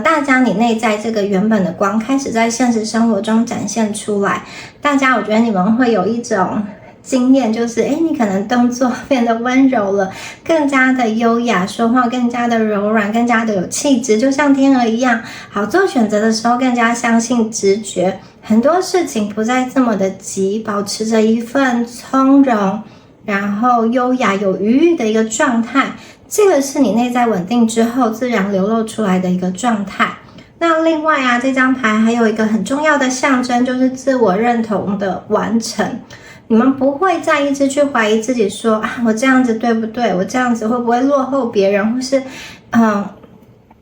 大家你内在这个原本的光开始在现实生活中展现出来，大家我觉得你们会有一种经验，就是你可能动作变得温柔了，更加的优雅，说话更加的柔软，更加的有气质，就像天鹅一样。好，做选择的时候更加相信直觉，很多事情不再这么的急，保持着一份从容，然后优雅有余裕的一个状态，这个是你内在稳定之后自然流露出来的一个状态。那另外啊，这张牌还有一个很重要的象征，就是自我认同的完成。你们不会再一直去怀疑自己说我这样子对不对，我这样子会不会落后别人，或是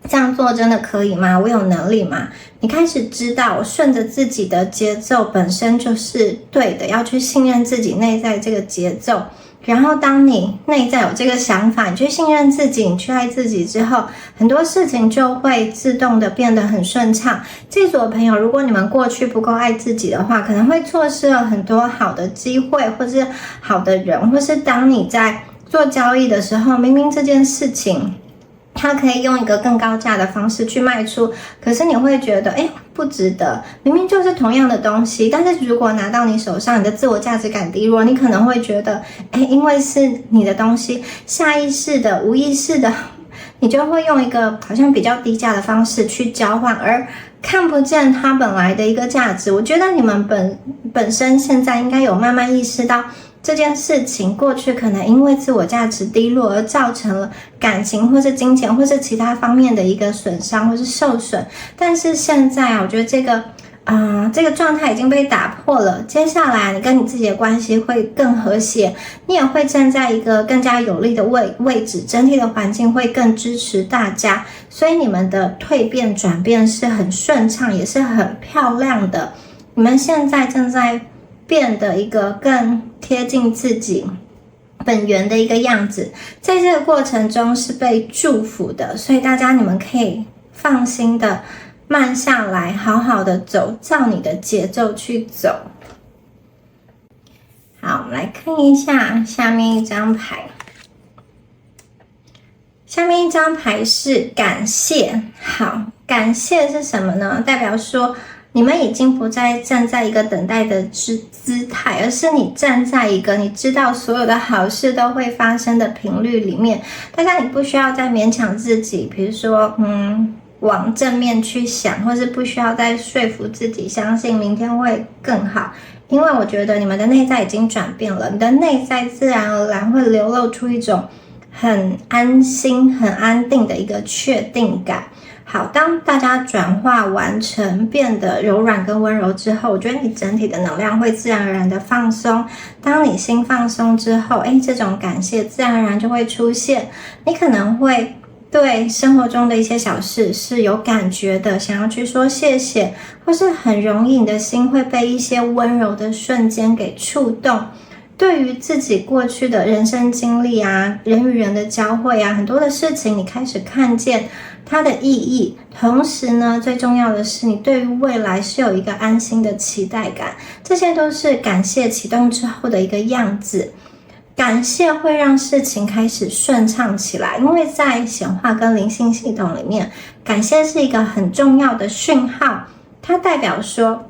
这样做真的可以吗？我有能力吗？你开始知道顺着自己的节奏本身就是对的，要去信任自己内在这个节奏。然后当你内在有这个想法，你去信任自己，你去爱自己之后，很多事情就会自动的变得很顺畅。这组的朋友，如果你们过去不够爱自己的话，可能会错失了很多好的机会，或是好的人，或是当你在做交易的时候，明明这件事情它可以用一个更高价的方式去卖出，可是你会觉得不值得，明明就是同样的东西，但是如果拿到你手上，你的自我价值感低落，你可能会觉得因为是你的东西，下意识的无意识的你就会用一个好像比较低价的方式去交换，而看不见它本来的一个价值。我觉得你们本身现在应该有慢慢意识到这件事情，过去可能因为自我价值低落而造成了感情或是金钱或是其他方面的一个损伤或是受损，但是现在我觉得这个状态已经被打破了。接下来你跟你自己的关系会更和谐，你也会站在一个更加有利的位置，整体的环境会更支持大家，所以你们的蜕变转变是很顺畅，也是很漂亮的。你们现在正在变得一个更贴近自己本源的一个样子，在这个过程中是被祝福的，所以大家你们可以放心的慢下来，好好的走，照你的节奏去走。好，我们来看一下下面一张牌。下面一张牌是感谢。好，感谢是什么呢？代表说你们已经不再站在一个等待的姿态，而是你站在一个你知道所有的好事都会发生的频率里面。大家你不需要再勉强自己，比如说往正面去想，或是不需要再说服自己相信明天会更好，因为我觉得你们的内在已经转变了，你的内在自然而然会流露出一种很安心很安定的一个确定感。好，当大家转化完成，变得柔软跟温柔之后，我觉得你整体的能量会自然而然的放松。当你心放松之后，这种感谢自然而然就会出现。你可能会对生活中的一些小事是有感觉的，想要去说谢谢，或是很容易你的心会被一些温柔的瞬间给触动。对于自己过去的人生经历啊，人与人的交汇啊，很多的事情你开始看见它的意义，同时呢，最重要的是你对于未来是有一个安心的期待感，这些都是感谢启动之后的一个样子。感谢会让事情开始顺畅起来，因为在显化跟灵性系统里面，感谢是一个很重要的讯号，它代表说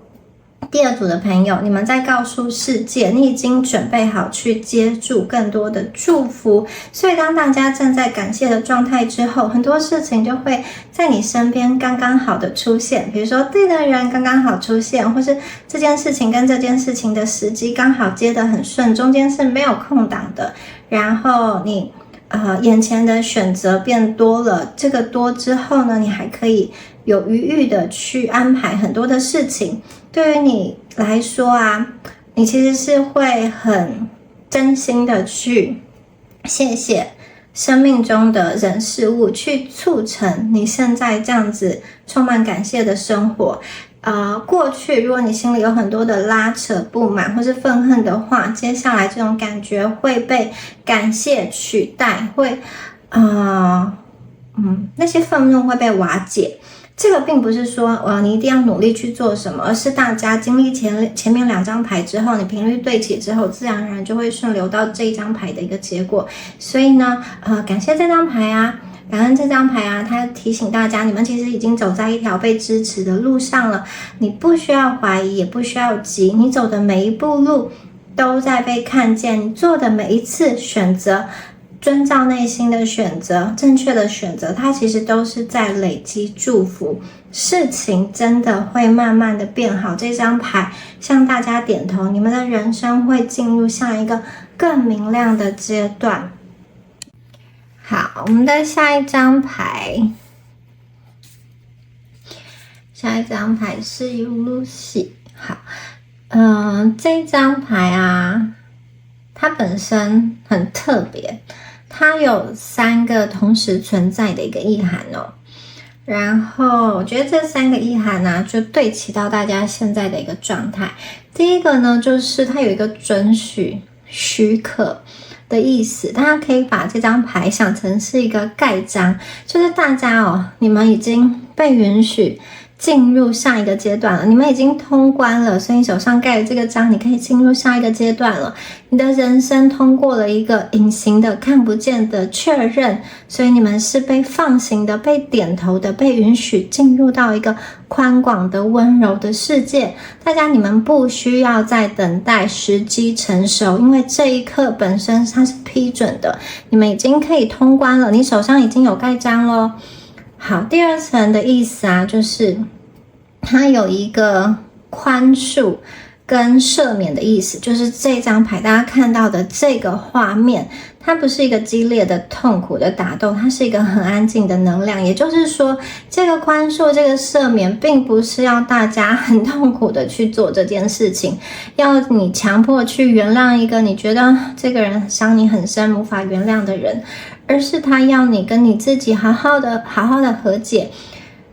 第二组的朋友，你们在告诉世界，你已经准备好去接住更多的祝福。所以当大家站在感谢的状态之后，很多事情就会在你身边刚刚好的出现，比如说对的人刚刚好出现，或是这件事情跟这件事情的时机刚好接得很顺，中间是没有空档的。然后你眼前的选择变多了，这个多之后呢，你还可以有余裕的去安排很多的事情。对于你来说啊，你其实是会很真心的去谢谢生命中的人事物，去促成你现在这样子充满感谢的生活。过去如果你心里有很多的拉扯、不满或是愤恨的话，接下来这种感觉会被感谢取代，会那些愤怒会被瓦解。这个并不是说你一定要努力去做什么，而是大家经历前面两张牌之后，你频率对齐之后，自然而然就会顺流到这一张牌的一个结果。所以呢感谢这张牌啊，感恩这张牌啊，它提醒大家，你们其实已经走在一条被支持的路上了，你不需要怀疑，也不需要急，你走的每一步路都在被看见，你做的每一次选择，遵照内心的选择，正确的选择，它其实都是在累积祝福，事情真的会慢慢的变好。这张牌向大家点头，你们的人生会进入下一个更明亮的阶段。好，我们的下一张牌是 Lucy。 好，这张牌啊，它本身很特别，它有3个同时存在的一个意涵哦。然后我觉得这3个意涵啊，就对齐到大家现在的一个状态。第一个呢，就是它有一个准许、许可的意思，大家可以把这张牌想成是一个盖章，就是大家你们已经被允许进入下一个阶段了，你们已经通关了，所以你手上盖的这个章，你可以进入下一个阶段了。你的人生通过了一个隐形的、看不见的确认，所以你们是被放行的、被点头的、被允许进入到一个宽广的、温柔的世界。大家，你们不需要再等待时机成熟，因为这一刻本身它是批准的，你们已经可以通关了，你手上已经有盖章咯。好，第2层的意思啊，就是它有一个宽恕跟赦免的意思，就是这张牌大家看到的这个画面，它不是一个激烈的痛苦的打斗，它是一个很安静的能量。也就是说，这个宽恕、这个赦免并不是要大家很痛苦的去做这件事情，要你强迫去原谅一个你觉得这个人伤你很深无法原谅的人，而是他要你跟你自己好好的和解。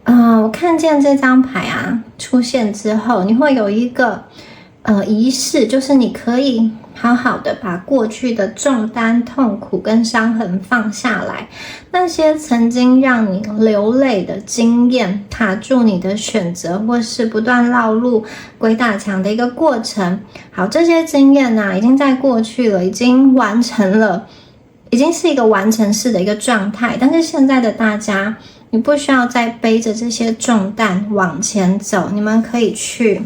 我看见这张牌啊出现之后，你会有一个仪式，就是你可以好好的把过去的重担、痛苦跟伤痕放下来，那些曾经让你流泪的经验，卡住你的选择，或是不断绕路鬼打墙的一个过程。好，这些经验啊已经在过去了，已经完成了，已经是一个完成式的一个状态。但是现在的大家，你不需要再背着这些重担往前走，你们可以去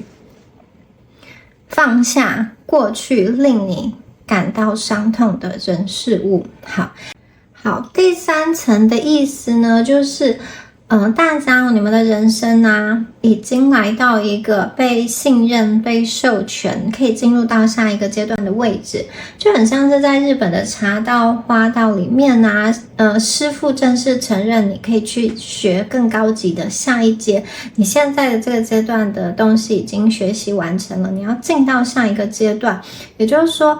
放下过去令你感到伤痛的人事物。好，第3层的意思呢，就是大家你们的人生啊，已经来到一个被信任、被授权，可以进入到下一个阶段的位置，就很像是在日本的茶道、花道里面啊，师父正式承认你可以去学更高级的下一阶，你现在的这个阶段的东西已经学习完成了，你要进到下一个阶段。也就是说，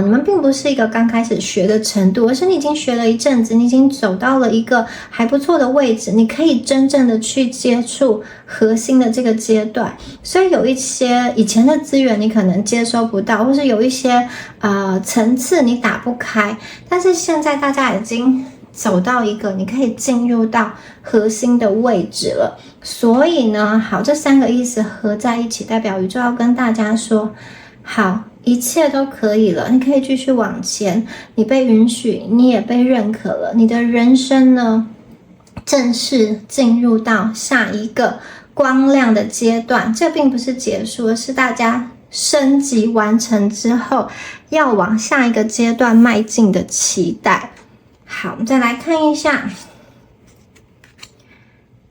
你们并不是一个刚开始学的程度，而是你已经学了一阵子，你已经走到了一个还不错的位置，你可以真正的去接触核心的这个阶段。所以有一些以前的资源你可能接收不到，或是有一些层次你打不开，但是现在大家已经走到一个你可以进入到核心的位置了。所以呢，好，这3个意思合在一起，代表宇宙要跟大家说，好，一切都可以了，你可以继续往前，你被允许，你也被认可了，你的人生呢正式进入到下一个光亮的阶段。这并不是结束，而是大家升级完成之后要往下一个阶段迈进的期待。好，我们再来看一下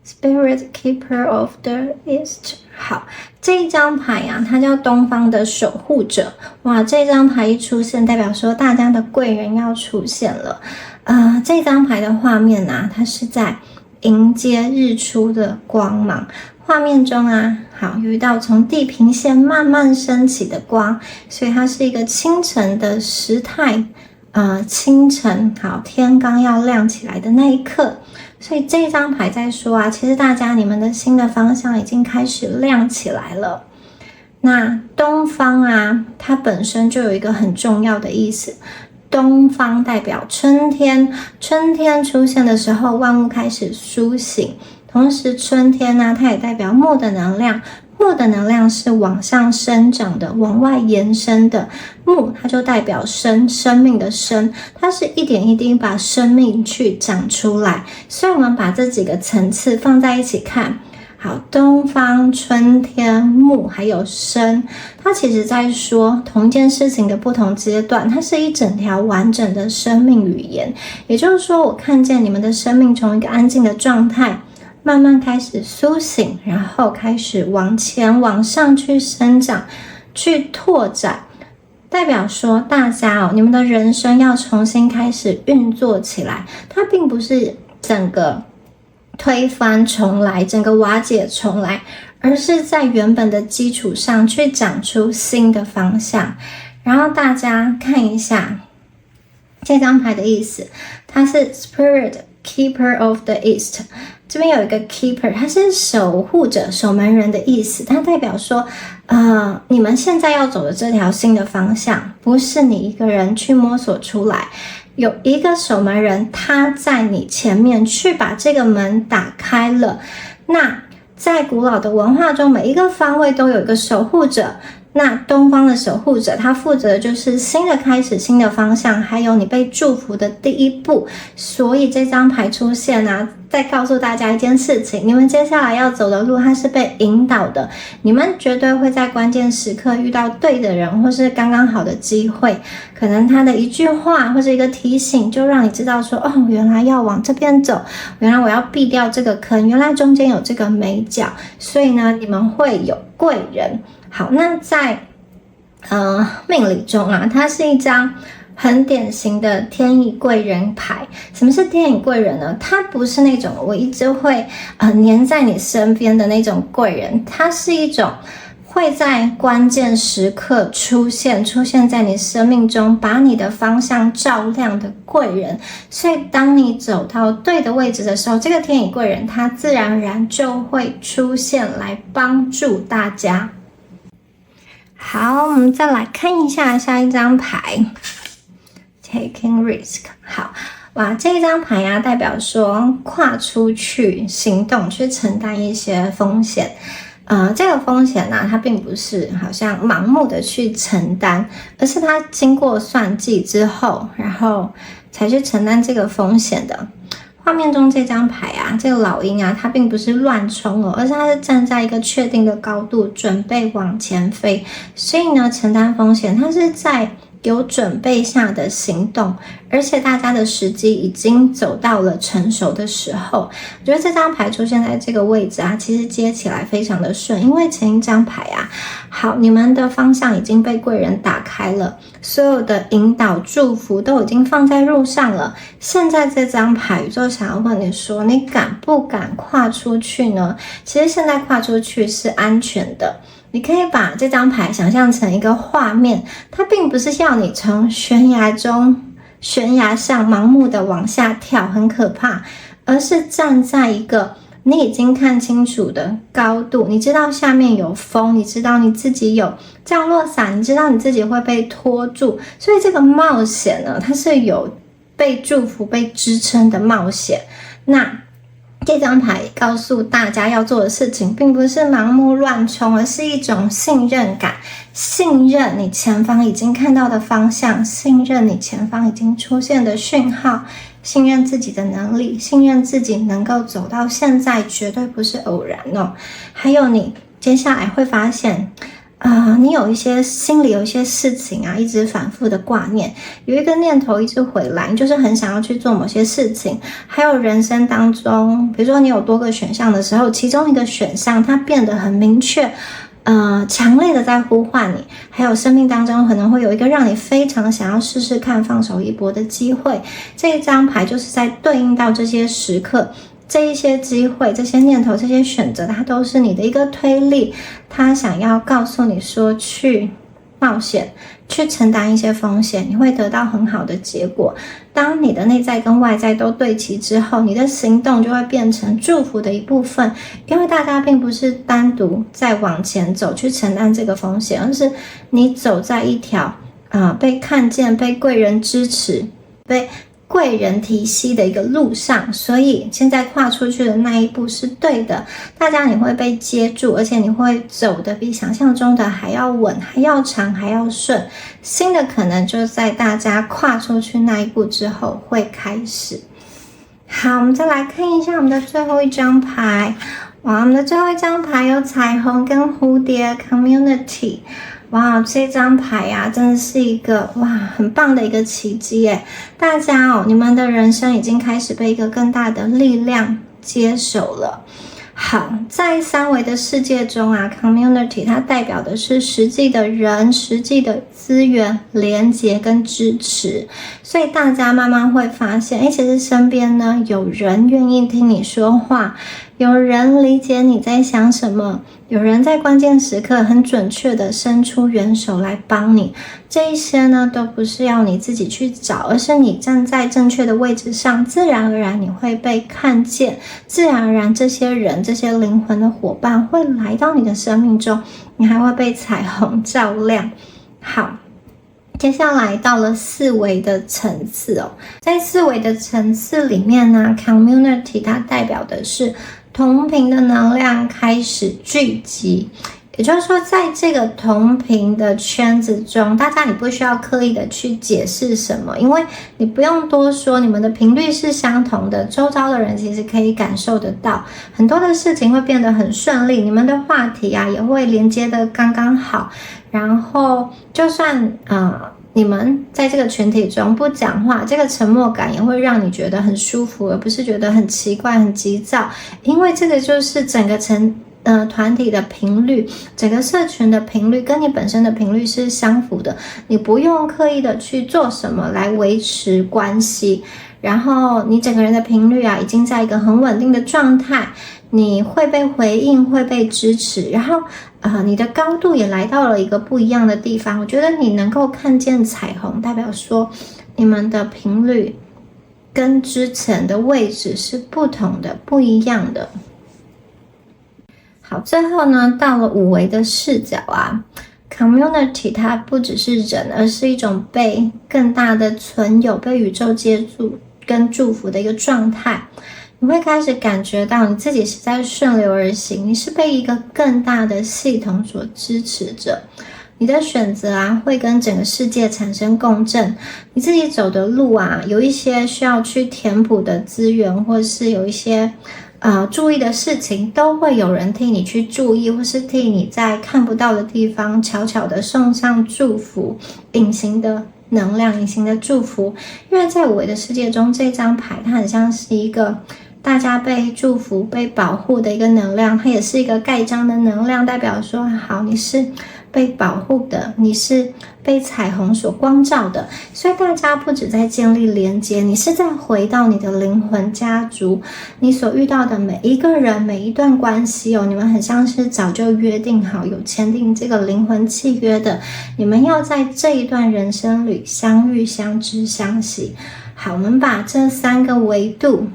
Spirit Keeper of the East。 好，这一张牌啊，它叫东方的守护者。哇，这张牌一出现，代表说大家的贵人要出现了。这张牌的画面啊，它是在迎接日出的光芒。画面中啊，好，有一道从地平线慢慢升起的光，所以它是一个清晨的时态。清晨，好，天刚要亮起来的那一刻。所以这张牌在说啊，其实大家你们的新的方向已经开始亮起来了。那东方啊，它本身就有一个很重要的意思，东方代表春天，春天出现的时候，万物开始苏醒。同时春天呢，它也代表木的能量，木的能量是往上生长的，往外延伸的。木它就代表生命的生，它是一点一滴把生命去长出来。所以我们把这几个层次放在一起看，好，东方、春天、木还有生，它其实在说同一件事情的不同阶段，它是一整条完整的生命语言。也就是说，我看见你们的生命从一个安静的状态慢慢开始苏醒，然后开始往前往上去生长，去拓展，代表说大家你们的人生要重新开始运作起来。它并不是整个推翻重来，整个瓦解重来，而是在原本的基础上去长出新的方向。然后大家看一下这张牌的意思，它是 Spirit Keeper of the East， 这边有一个 Keeper， 它是守护者、守门人的意思。它代表说你们现在要走的这条新的方向不是你一个人去摸索出来，有一个守门人他在你前面去把这个门打开了。那在古老的文化中，每一个方位都有一个守护者，那东方的守护者他负责的就是新的开始、新的方向，还有你被祝福的第一步。所以这张牌出现再告诉大家一件事情，你们接下来要走的路它是被引导的，你们绝对会在关键时刻遇到对的人，或是刚刚好的机会，可能他的一句话或者一个提醒就让你知道说原来要往这边走，原来我要避掉这个坑，原来中间有这个美角。所以呢，你们会有贵人。好，那在命理中它是一张很典型的天乙贵人牌。什么是天乙贵人呢？它不是那种我一直会黏在你身边的那种贵人，它是一种会在关键时刻出现在你生命中，把你的方向照亮的贵人。所以当你走到对的位置的时候，这个天乙贵人它自然而然就会出现来帮助大家。好，我们再来看一下下一张牌 Taking Risk。 好，哇，这一张牌代表说跨出去行动，去承担一些风险。这个风险它并不是好像盲目的去承担，而是它经过算计之后，然后才去承担这个风险的。画面中这张牌这个老鹰它并不是乱冲而是它是站在一个确定的高度，准备往前飞。所以呢，承担风险，它是在有准备下的行动，而且大家的时机已经走到了成熟的时候。我觉得这张牌出现在这个位置其实接起来非常的顺，因为前一张牌好，你们的方向已经被贵人打开了，所有的引导祝福都已经放在路上了。现在这张牌宇宙想要问你说，你敢不敢跨出去呢？其实现在跨出去是安全的。你可以把这张牌想象成一个画面，它并不是要你从悬崖上盲目的往下跳，很可怕，而是站在一个你已经看清楚的高度，你知道下面有风，你知道你自己有降落伞，你知道你自己会被拖住。所以这个冒险呢，它是有被祝福、被支撑的冒险。那这张牌告诉大家要做的事情并不是盲目乱冲，而是一种信任感，信任你前方已经看到的方向，信任你前方已经出现的讯号，信任自己的能力，信任自己能够走到现在绝对不是偶然还有你接下来会发现你有一些心里有一些事情一直反复的挂念，有一个念头一直回来，你就是很想要去做某些事情。还有人生当中，比如说你有多个选项的时候，其中一个选项它变得很明确，强烈的在呼唤你。还有生命当中可能会有一个让你非常想要试试看放手一搏的机会。这一张牌就是在对应到这些时刻，这一些机会，这些念头，这些选择，它都是你的一个推力，它想要告诉你说去冒险，去承担一些风险，你会得到很好的结果。当你的内在跟外在都对齐之后，你的行动就会变成祝福的一部分。因为大家并不是单独在往前走去承担这个风险，而是你走在一条被看见、被贵人支持、被贵人体系的一个路上，所以现在跨出去的那一步是对的。大家你会被接住，而且你会走得比想象中的还要稳，还要长，还要顺。新的可能就在大家跨出去那一步之后会开始。好，我们再来看一下我们的最后一张牌。哇，我们的最后一张牌有彩虹跟蝴蝶 Community。哇，这张牌啊，真的是一个很棒的一个奇迹耶！大家你们的人生已经开始被一个更大的力量接手了。好，在三维的世界中啊 ，community 它代表的是实际的人、实际的资源、连结跟支持。所以大家慢慢会发现，其实身边呢有人愿意听你说话，有人理解你在想什么，有人在关键时刻很准确的伸出援手来帮你。这一些呢都不是要你自己去找，而是你站在正确的位置上，自然而然你会被看见，自然而然这些人、这些灵魂的伙伴会来到你的生命中，你还会被彩虹照亮。好，接下来到了四维的层次在四维的层次里面呢 ，community 它代表的是同频的能量开始聚集。也就是说，在这个同频的圈子中，大家你不需要刻意的去解释什么，因为你不用多说，你们的频率是相同的，周遭的人其实可以感受得到，很多的事情会变得很顺利，你们的话题啊也会连接得刚刚好，然后就算你们在这个群体中不讲话，这个沉默感也会让你觉得很舒服，而不是觉得很奇怪、很急躁，因为这个就是整个团体的频率，整个社群的频率跟你本身的频率是相符的，你不用刻意的去做什么来维持关系，然后你整个人的频率啊已经在一个很稳定的状态，你会被回应，会被支持，然后你的高度也来到了一个不一样的地方。我觉得你能够看见彩虹，代表说你们的频率跟之前的位置是不同的、不一样的。好，最后呢，到了五维的视角啊 ，community 它不只是人，而是一种被更大的存有、被宇宙接住跟祝福的一个状态。你会开始感觉到你自己是在顺流而行，你是被一个更大的系统所支持着。你的选择啊，会跟整个世界产生共振。你自己走的路啊，有一些需要去填补的资源，或是有一些注意的事情，都会有人替你去注意，或是替你在看不到的地方悄悄的送上祝福，隐形的能量，隐形的祝福。因为在五维的世界中，这张牌它很像是一个大家被祝福、被保护的一个能量，它也是一个盖章的能量，代表说好，你是被保护的，你是被彩虹所光照的。所以大家不只在建立连接，你是在回到你的灵魂家族，你所遇到的每一个人、每一段关系你们很像是早就约定好，有签订这个灵魂契约的，你们要在这一段人生里相遇、相知、相惜。好，我们把这三个维度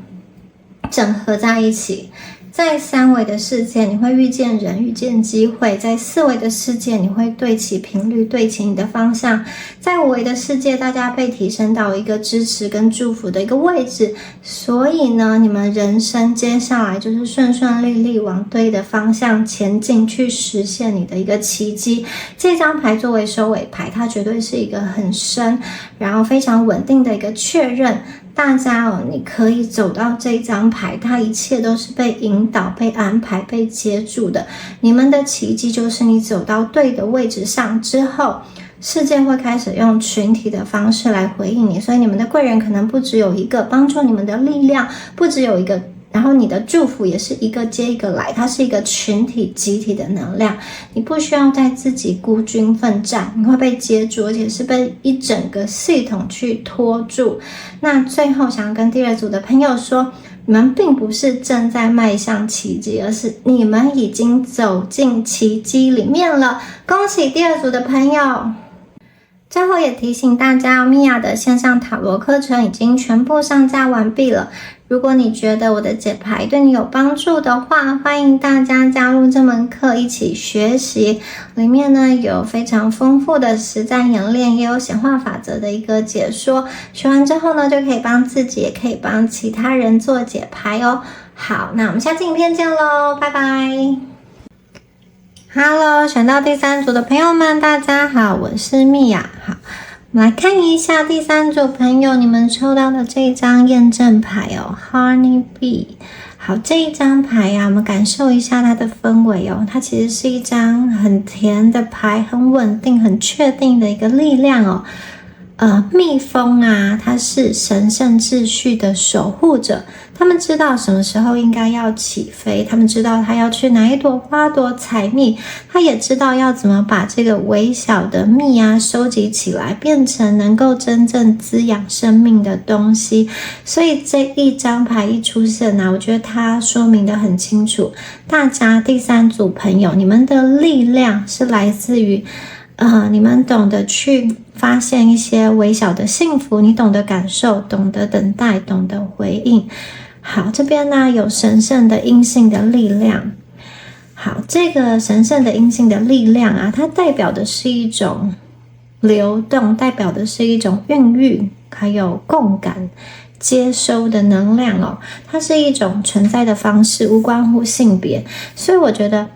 整合在一起。在三维的世界，你会遇见人，遇见机会；在四维的世界，你会对齐频率，对齐你的方向；在五维的世界，大家被提升到一个支持跟祝福的一个位置。所以呢，你们人生接下来就是顺顺利利往对的方向前进，去实现你的一个奇迹。这张牌作为收尾牌，它绝对是一个很深，然后非常稳定的一个确认。大家你可以走到这张牌，它一切都是被引导、被安排、被接住的。你们的奇迹就是你走到对的位置上之后，世界会开始用群体的方式来回应你，所以你们的贵人可能不只有一个，帮助你们的力量不只有一个，然后你的祝福也是一个接一个来，它是一个群体集体的能量，你不需要在自己孤军奋战，你会被接住，而且是被一整个系统去拖住。那最后想要跟第二组的朋友说，你们并不是正在迈向奇迹，而是你们已经走进奇迹里面了。恭喜第二组的朋友。最后也提醒大家，米娅的线上塔罗课程已经全部上架完毕了。如果你觉得我的解牌对你有帮助的话，欢迎大家加入这门课一起学习。里面呢有非常丰富的实战演练，也有显化法则的一个解说。学完之后呢，就可以帮自己，也可以帮其他人做解牌哦。好，那我们下期影片见咯，拜拜。Hello， 选到第3组的朋友们，大家好，我是蜜雅。好，我们来看一下第3组朋友，你们抽到的这一张验证牌哦 ，Honey Bee。好，这一张牌啊，我们感受一下它的氛围哦，它其实是一张很甜的牌，很稳定、很确定的一个力量哦。蜜蜂啊，它是神圣秩序的守护者，他们知道什么时候应该要起飞，他们知道它要去哪一朵花朵采蜜，它也知道要怎么把这个微小的蜜啊收集起来，变成能够真正滋养生命的东西。所以这一张牌一出现啊，我觉得它说明得很清楚，大家第3组朋友，你们的力量是来自于你们懂得去发现一些微小的幸福，你懂得感受，懂得等待，懂得回应。好，这边呢有神圣的阴性的力量。好，这个神圣的阴性的力量啊，它代表的是一种流动，代表的是一种孕育，还有共感、接收的能量哦。它是一种存在的方式，无关乎性别。所以我觉得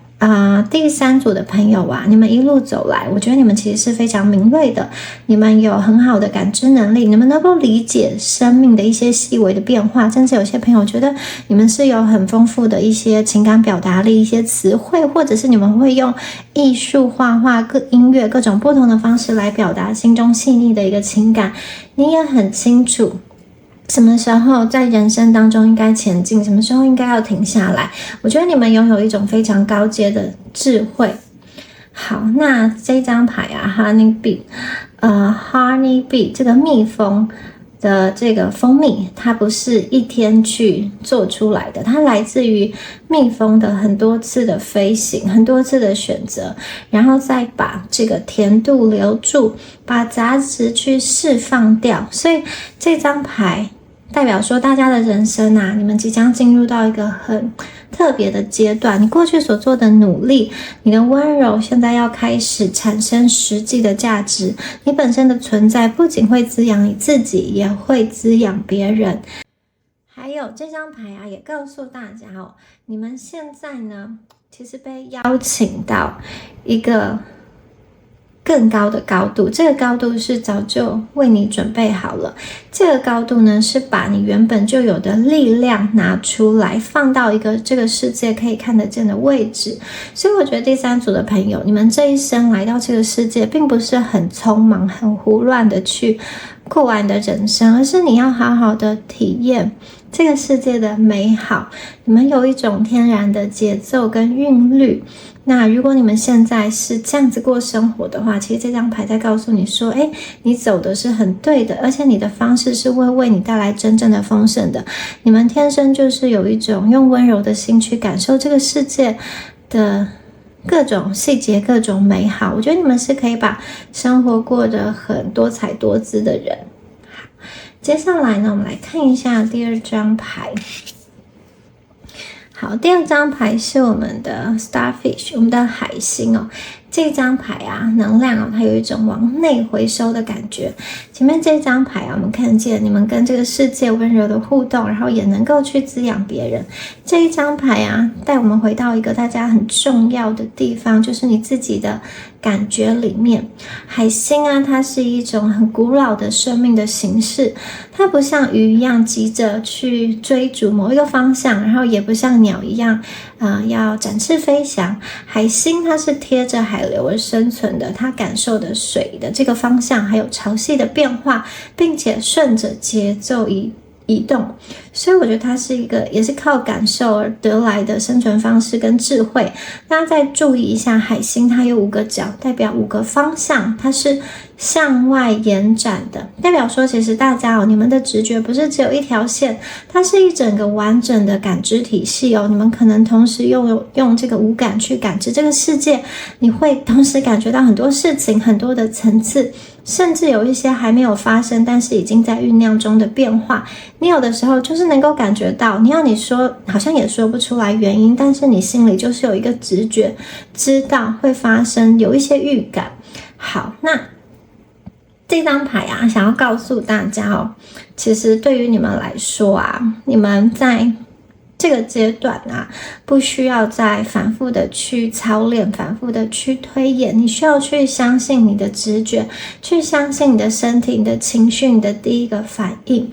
第3组的朋友啊，你们一路走来，我觉得你们其实是非常敏锐的，你们有很好的感知能力，你们能够理解生命的一些细微的变化，甚至有些朋友觉得你们是有很丰富的一些情感表达力，一些词汇，或者是你们会用艺术、画画、音乐各种不同的方式来表达心中细腻的一个情感。你也很清楚什么时候在人生当中应该前进，什么时候应该要停下来。我觉得你们拥有一种非常高阶的智慧。好，那这张牌啊 Honey Bee 这个蜜蜂的这个蜂蜜，它不是一天去做出来的，它来自于蜜蜂的很多次的飞行，很多次的选择，然后再把这个甜度留住，把杂质去释放掉。所以这张牌代表说大家的人生啊，你们即将进入到一个很特别的阶段，你过去所做的努力，你的温柔现在要开始产生实际的价值，你本身的存在不仅会滋养你自己，也会滋养别人。还有这张牌啊，也告诉大家哦，你们现在呢，其实被邀请到一个更高的高度，这个高度是早就为你准备好了。这个高度呢，是把你原本就有的力量拿出来，放到一个这个世界可以看得见的位置。所以我觉得第3组的朋友，你们这一生来到这个世界，并不是很匆忙、很胡乱的去过完你的人生，而是你要好好的体验这个世界的美好。你们有一种天然的节奏跟韵律。那如果你们现在是这样子过生活的话，其实这张牌在告诉你说，你走的是很对的，而且你的方式是会为你带来真正的丰盛的。你们天生就是有一种用温柔的心去感受这个世界的各种细节、各种美好。我觉得你们是可以把生活过得很多彩多姿的人。好，接下来呢，我们来看一下第2张牌。好，第2张牌是我们的 Starfish， 我们的海星哦。这张牌啊，能量哦，它有一种往内回收的感觉。前面这张牌啊，我们看见你们跟这个世界温柔的互动，然后也能够去滋养别人。这一张牌啊，带我们回到一个大家很重要的地方，就是你自己的感觉里面。海星啊，它是一种很古老的生命的形式，它不像鱼一样急着去追逐某一个方向，然后也不像鸟一样要展翅飞翔。海星它是贴着海流而生存的，它感受的水的这个方向，还有潮汐的变化，并且顺着节奏移动。所以我觉得它是一个也是靠感受而得来的生存方式跟智慧。大家再注意一下，海星它有5个角，代表5个方向，它是向外延展的，代表说其实大家你们的直觉不是只有一条线，它是一整个完整的感知体系哦。你们可能同时用这个五感去感知这个世界，你会同时感觉到很多事情，很多的层次，甚至有一些还没有发生但是已经在酝酿中的变化。你有的时候就是就是能够感觉到，你说好像也说不出来原因，但是你心里就是有一个直觉，知道会发生，有一些预感。好，那这张牌啊，想要告诉大家哦，其实对于你们来说啊，你们在这个阶段啊，不需要再反复的去操练，反复的去推演，你需要去相信你的直觉，去相信你的身体、你的情绪、你的第一个反应。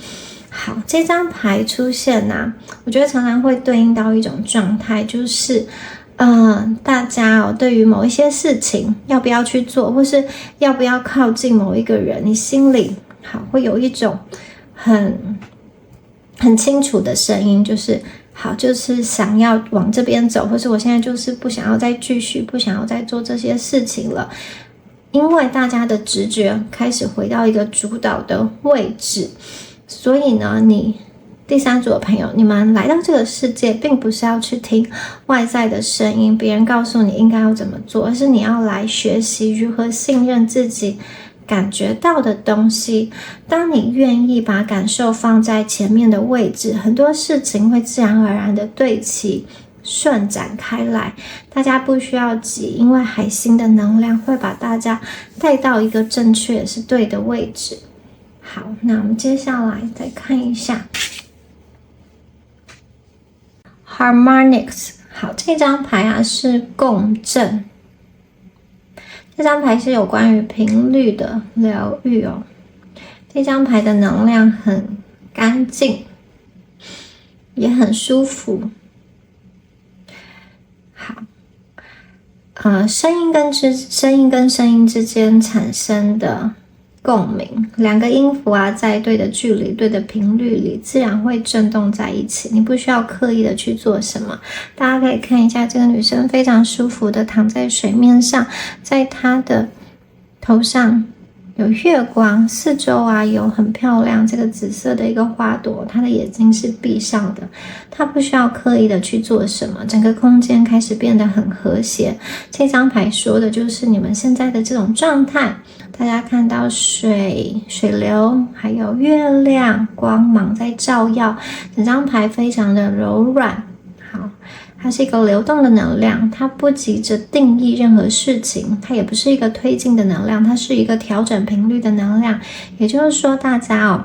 好，这张牌出现啊，我觉得常常会对应到一种状态，就是大家对于某一些事情要不要去做，或是要不要靠近某一个人，你心里会有一种很清楚的声音，就是想要往这边走，或是我现在就是不想要再继续，不想要再做这些事情了。因为大家的直觉开始回到一个主导的位置，所以呢，你第三组的朋友，你们来到这个世界并不是要去听外在的声音，别人告诉你应该要怎么做，而是你要来学习如何信任自己感觉到的东西。当你愿意把感受放在前面的位置，很多事情会自然而然的对齐顺展开来。大家不需要急，因为海星的能量会把大家带到一个正确也是对的位置。好，那我们接下来再看一下 Harmonics。 好，这张牌啊是共振，这张牌是有关于频率的疗愈哦。这张牌的能量很干净，也很舒服。好，声音跟声音之间产生的共鸣，两个音符啊，在对的距离、对的频率里，自然会震动在一起。你不需要刻意的去做什么。大家可以看一下，这个女生非常舒服的躺在水面上，在她的头上有月光，四周啊有很漂亮这个紫色的一个花朵，她的眼睛是闭上的，她不需要刻意的去做什么，整个空间开始变得很和谐。这张牌说的就是你们现在的这种状态。大家看到水流，还有月亮光芒在照耀，整张牌非常的柔软。好，它是一个流动的能量，它不急着定义任何事情，它也不是一个推进的能量，它是一个调整频率的能量。也就是说，大家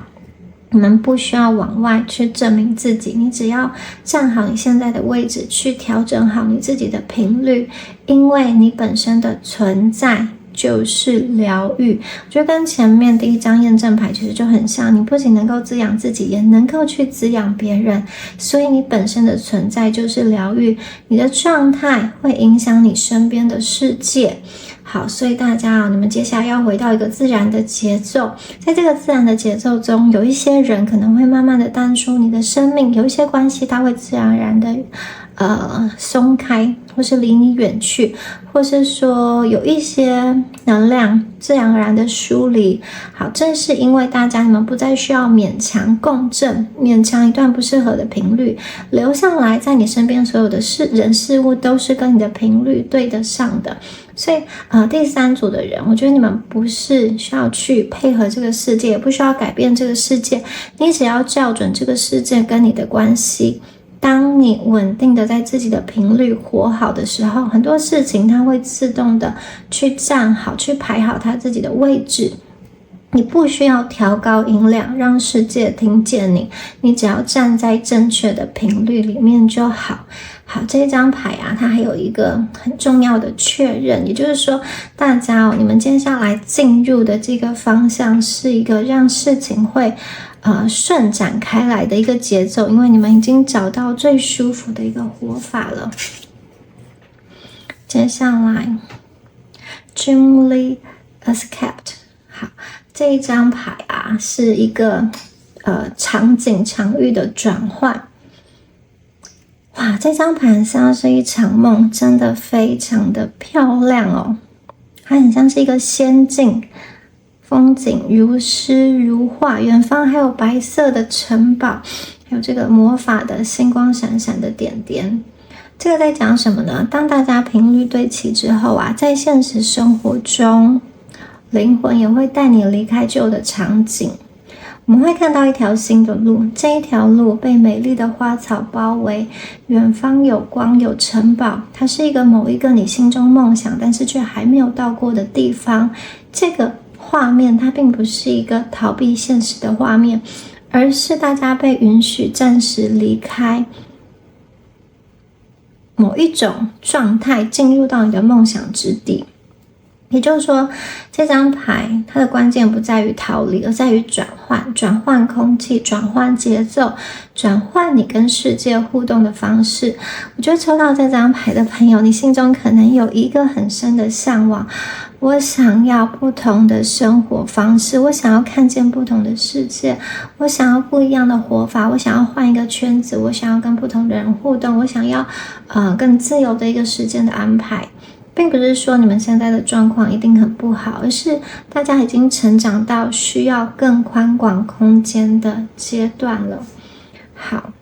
你们不需要往外去证明自己，你只要站好你现在的位置，去调整好你自己的频率，因为你本身的存在就是疗愈。我觉得跟前面第一张验证牌其实就很像，你不仅能够滋养自己，也能够去滋养别人，所以你本身的存在就是疗愈，你的状态会影响你身边的世界。好，所以大家你们接下来要回到一个自然的节奏，在这个自然的节奏中，有一些人可能会慢慢的淡出你的生命，有一些关系它会自然而然的松开，或是离你远去，或是说有一些能量自然而然的疏离。好，正是因为大家你们不再需要勉强共振，勉强一段不适合的频率，留下来在你身边所有的人事物都是跟你的频率对得上的。所以第三组的人，我觉得你们不是需要去配合这个世界，也不需要改变这个世界，你只要校准这个世界跟你的关系。当你稳定的在自己的频率活好的时候，很多事情它会自动的去站好，去排好它自己的位置。你不需要调高音量让世界听见你，你只要站在正确的频率里面就好。好，这张牌啊，它还有一个很重要的确认，也就是说大家你们接下来进入的这个方向是一个让事情会顺展开来的一个节奏，因为你们已经找到最舒服的一个活法了。接下来 Dreamily Escaped。 好，这一张牌啊是一个场景场域的转换。哇，这张牌像是一场梦，真的非常的漂亮哦，它很像是一个仙境，风景如诗如画，远方还有白色的城堡，还有这个魔法的星光闪闪的点点。这个在讲什么呢？当大家频率对齐之后啊，在现实生活中灵魂也会带你离开旧的场景，我们会看到一条新的路，这一条路被美丽的花草包围，远方有光，有城堡，它是某一个你心中梦想但是却还没有到过的地方。这个画面它并不是一个逃避现实的画面，而是大家被允许暂时离开某一种状态，进入到你的梦想之地。也就是说，这张牌它的关键不在于逃离，而在于转换空气，转换节奏，转换你跟世界互动的方式。我觉得抽到这张牌的朋友，你心中可能有一个很深的向往，我想要不同的生活方式，我想要看见不同的世界，我想要不一样的活法，我想要换一个圈子，我想要跟不同的人互动，我想要更自由的一个时间的安排。并不是说你们现在的状况一定很不好，而是大家已经成长到需要更宽广空间的阶段了。好，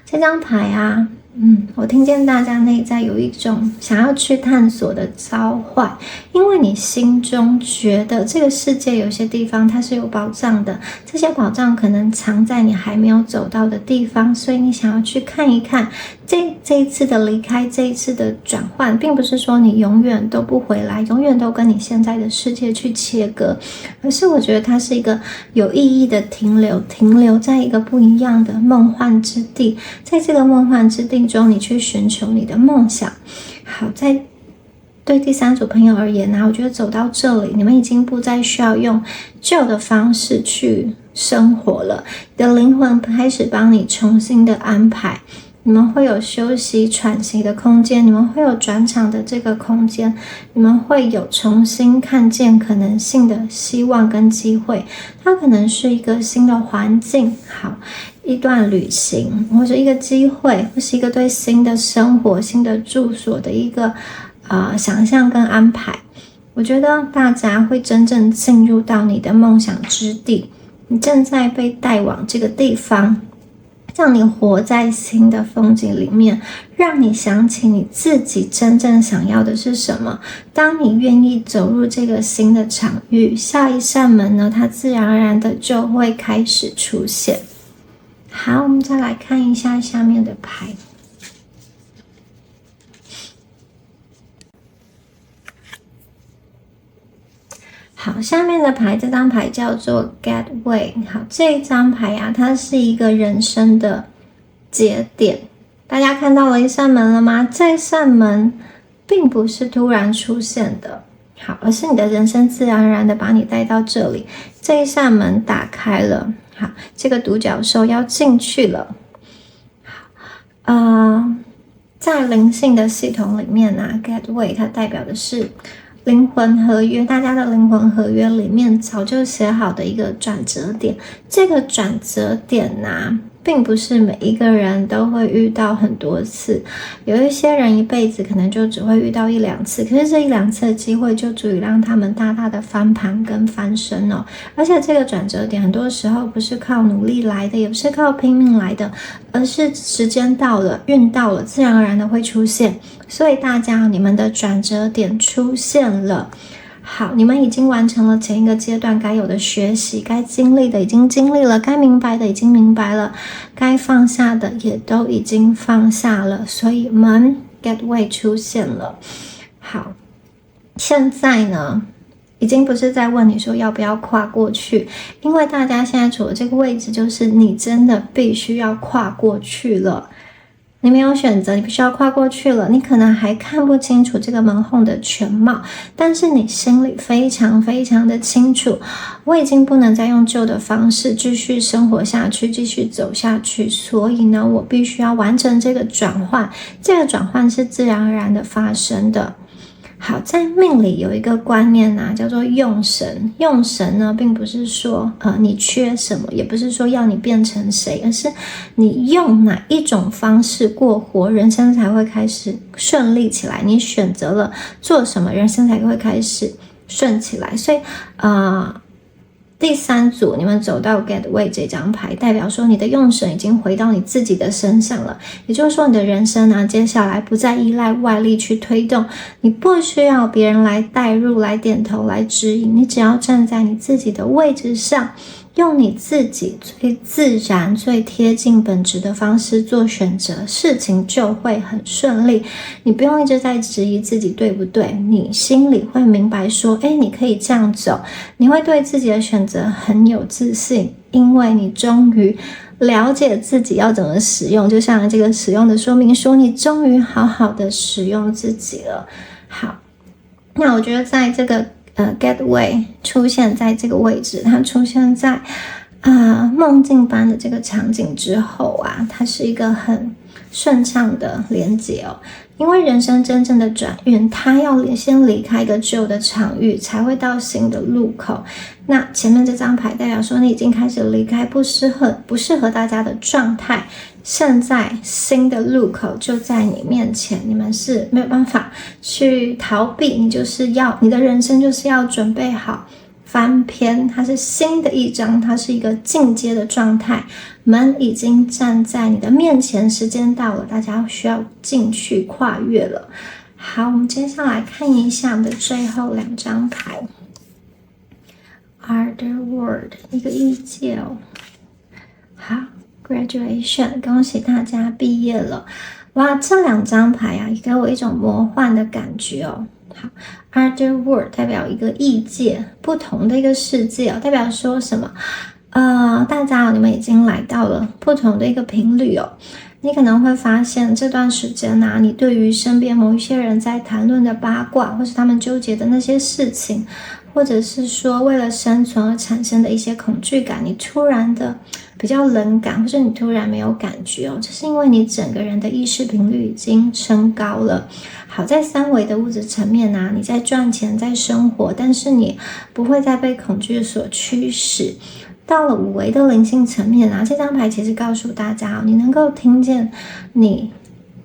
这张牌啊，我听见大家内在有一种想要去探索的召唤，因为你心中觉得这个世界有些地方它是有宝藏的，这些宝藏可能藏在你还没有走到的地方，所以你想要去看一看。这一次的离开，这一次的转换，并不是说你永远都不回来，永远都跟你现在的世界去切割，而是我觉得它是一个有意义的停留在一个不一样的梦幻之地，在这个梦幻之地中，你去寻求你的梦想。好，在对第三组朋友而言呢，我觉得走到这里，你们已经不再需要用旧的方式去生活了，你的灵魂开始帮你重新的安排。你们会有休息喘息的空间，你们会有转场的这个空间，你们会有重新看见可能性的希望跟机会。它可能是一个新的环境，好，一段旅行，或者一个机会，或是一个对新的生活、新的住所的一个想象跟安排。我觉得大家会真正进入到你的梦想之地，你正在被带往这个地方，让你活在新的风景里面，让你想起你自己真正想要的是什么。当你愿意走入这个新的场域，下一扇门呢，它自然而然的就会开始出现。好，我们再来看一下下面的牌。好，下面的牌，这张牌叫做 Gateway。 好，这一张牌啊，它是一个人生的节点。大家看到了一扇门了吗？这扇门并不是突然出现的，好，而是你的人生自然而然的把你带到这里。这一扇门打开了，好，这个独角兽要进去了。在灵性的系统里面啊， Gateway 它代表的是灵魂合约，大家的灵魂合约里面早就写好的一个转折点。这个转折点啊，并不是每一个人都会遇到很多次，有一些人一辈子可能就只会遇到1-2次，可是这1-2次的机会就足以让他们大大的翻盘跟翻身哦。而且这个转折点很多时候不是靠努力来的，也不是靠拼命来的，而是时间到了，运到了，自然而然的会出现。所以大家，你们的转折点出现了。好，你们已经完成了前一个阶段该有的学习，该经历的已经经历了，该明白的已经明白了，该放下的也都已经放下了，所以门 Gateway 出现了。好，现在呢，已经不是在问你说要不要跨过去，因为大家现在处的这个位置就是你真的必须要跨过去了。你没有选择，你必须要跨过去了。你可能还看不清楚这个门后的全貌，但是你心里非常非常的清楚，我已经不能再用旧的方式继续生活下去，继续走下去，所以呢，我必须要完成这个转换。这个转换是自然而然的发生的。好，在命里有一个观念啊，叫做用神。用神呢，并不是说你缺什么，也不是说要你变成谁，而是你用哪一种方式过活，人生才会开始顺利起来。你选择了做什么，人生才会开始顺起来。所以第三组你们走到 Gateway 这张牌，代表说你的用神已经回到你自己的身上了。也就是说，你的人生呢，接下来不再依赖外力去推动，你不需要别人来带入、来点头、来指引，你只要站在你自己的位置上，用你自己最自然、最贴近本质的方式做选择，事情就会很顺利。你不用一直在质疑自己对不对，你心里会明白说，你可以这样走，你会对自己的选择很有自信，因为你终于了解自己要怎么使用，就像这个使用的说明书，你终于好好的使用自己了。好，那我觉得在这个Gateway 出现在这个位置，它出现在梦境般的这个场景之后啊，它是一个很顺畅的连接哦。因为人生真正的转运，它要先离开一个旧的场域，才会到新的路口。那前面这张牌代表说你已经开始离开不适合大家的状态，现在新的路口就在你面前，你们是没有办法去逃避，你的人生就是要准备好翻篇，它是新的一章，它是一个进阶的状态，门已经站在你的面前，时间到了，大家需要进去跨越了。好，我们接下来看一下我们的最后2张牌 Other World， 一个异界哦。好， Graduation， 恭喜大家毕业了。哇，这2张牌啊，给我一种魔幻的感觉哦。好 ，Other World 代表一个异界，不同的一个世界哦，代表说什么？大家你们已经来到了不同的一个频率哦。你可能会发现这段时间啊，你对于身边某一些人在谈论的八卦，或是他们纠结的那些事情，或者是说为了生存而产生的一些恐惧感，你突然的比较冷感，或者你突然没有感觉哦，这是因为你整个人的意识频率已经升高了。好，在3维的物质层面啊，你在赚钱，在生活，但是你不会再被恐惧所驱使。到了5维的灵性层面啊，这张牌其实告诉大家你能够听见你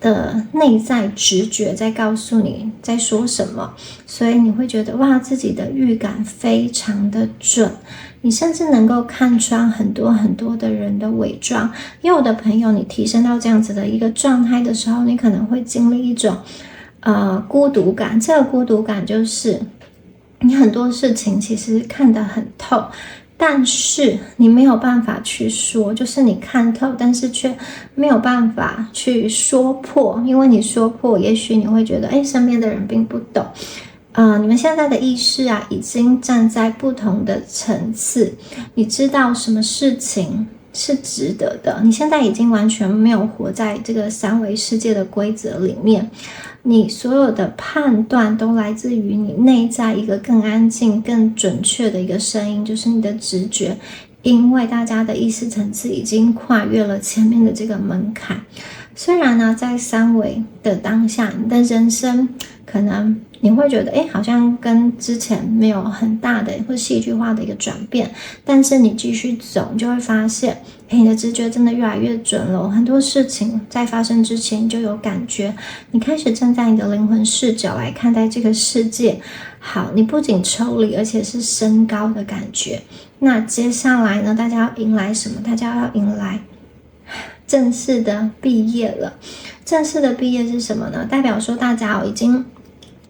的内在直觉在告诉你在说什么，所以你会觉得哇，自己的预感非常的准，你甚至能够看穿很多很多的人的伪装。因为我的朋友，你提升到这样子的一个状态的时候，你可能会经历一种孤独感。这个孤独感就是你很多事情其实看得很透，但是你没有办法去说，就是你看透，但是却没有办法去说破，因为你说破，也许你会觉得身边的人并不懂。你们现在的意识啊，已经站在不同的层次，你知道什么事情是值得的，你现在已经完全没有活在这个3维世界的规则里面，你所有的判断都来自于你内在一个更安静、更准确的一个声音，就是你的直觉。因为大家的意识层次已经跨越了前面的这个门槛。虽然呢，在3维的当下，你的人生可能你会觉得好像跟之前没有很大的或戏剧化的一个转变，但是你继续走，你就会发现你的直觉真的越来越准了。很多事情在发生之前你就有感觉，你开始站在你的灵魂视角来看待这个世界。好，你不仅抽离，而且是升高的感觉。那接下来呢，大家要迎来什么？大家要迎来正式的毕业了。正式的毕业是什么呢？代表说大家已经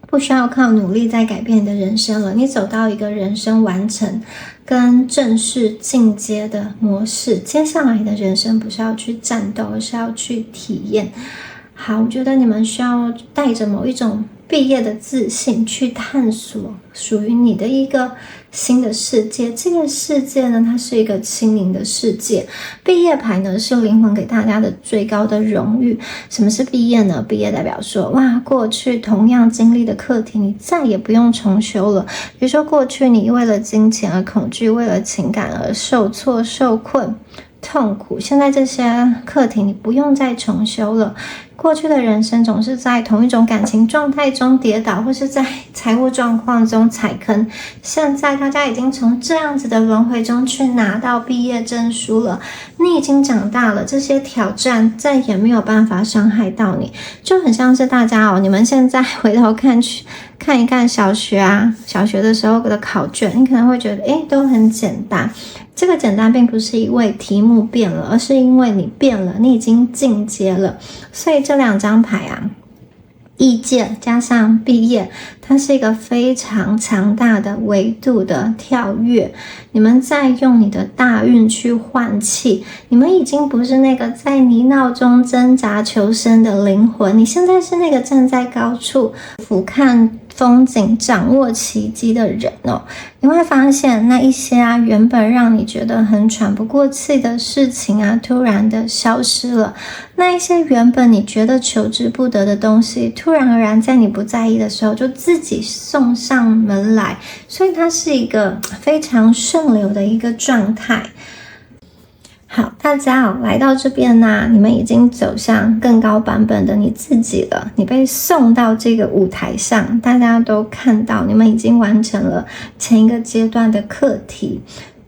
不需要靠努力再改变你的人生了，你走到一个人生完成跟正式进阶的模式。接下来的人生不是要去战斗，而是要去体验。好，我觉得你们需要带着某一种毕业的自信去探索属于你的一个新的世界。这个世界呢，它是一个轻盈的世界。毕业牌呢，是灵魂给大家的最高的荣誉。什么是毕业呢？毕业代表说，哇，过去同样经历的课题，你再也不用重修了。比如说，过去你为了金钱而恐惧，为了情感而受挫、受困、痛苦，现在这些课题你不用再重修了。过去的人生总是在同一种感情状态中跌倒，或是在财务状况中踩坑，现在大家已经从这样子的轮回中去拿到毕业证书了。你已经长大了，这些挑战再也没有办法伤害到你。就很像是大家你们现在回头看一看小学的时候的考卷，你可能会觉得都很简单。这个简单并不是因为题目变了，而是因为你变了，你已经进阶了。所以这2张牌意见加上毕业，它是一个非常强大的维度的跳跃。你们在用你的大运去换气，你们已经不是那个在泥淖中挣扎求生的灵魂，你现在是那个站在高处俯瞰风景、掌握奇迹的人哦。你会发现那一些原本让你觉得很喘不过气的事情突然的消失了。那一些原本你觉得求之不得的东西，突然而然在你不在意的时候就自己送上门来，所以它是一个非常顺流的一个状态。好，大家来到这边你们已经走向更高版本的你自己了，你被送到这个舞台上，大家都看到你们已经完成了前一个阶段的课题，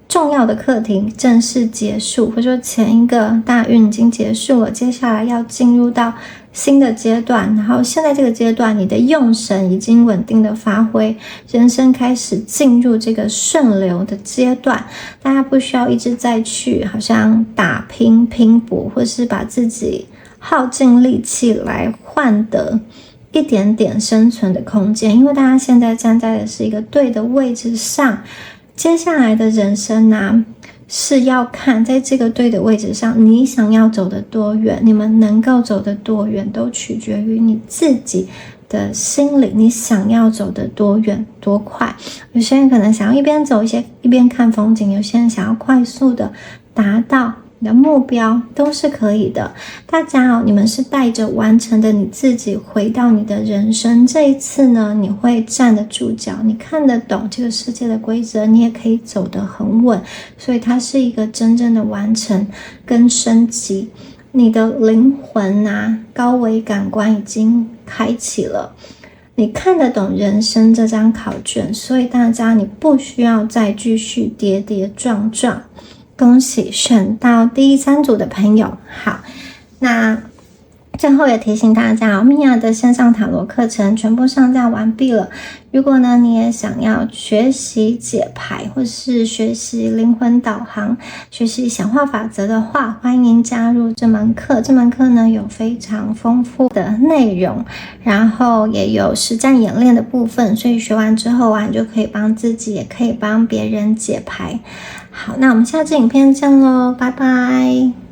重要的课题正式结束，或者说前一个大运已经结束了，接下来要进入到新的阶段，然后现在这个阶段你的用神已经稳定的发挥，人生开始进入这个顺流的阶段，大家不需要一直在去好像打拼拼搏，或是把自己耗尽力气来换得一点点生存的空间，因为大家现在站在的是一个对的位置上，接下来的人生是要看在这个对的位置上你想要走得多远，你们能够走得多远都取决于你自己的心理，你想要走得多远多快。有些人可能想要一边走一边看风景，有些人想要快速的达到你的目标，都是可以的。大家你们是带着完成的你自己回到你的人生，这一次呢，你会站得住脚，你看得懂这个世界的规则，你也可以走得很稳，所以它是一个真正的完成跟升级。你的灵魂高维感官已经开启了，你看得懂人生这张考卷，所以大家你不需要再继续跌跌撞撞。恭喜选到第3组的朋友。好，那最后也提醒大家米娅的线上塔罗课程全部上架完毕了。如果呢你也想要学习解牌，或是学习灵魂导航，学习显化法则的话，欢迎加入这门课。这门课呢有非常丰富的内容，然后也有实战演练的部分，所以学完之后你就可以帮自己，也可以帮别人解牌。好，那我们下支影片见咯，拜拜。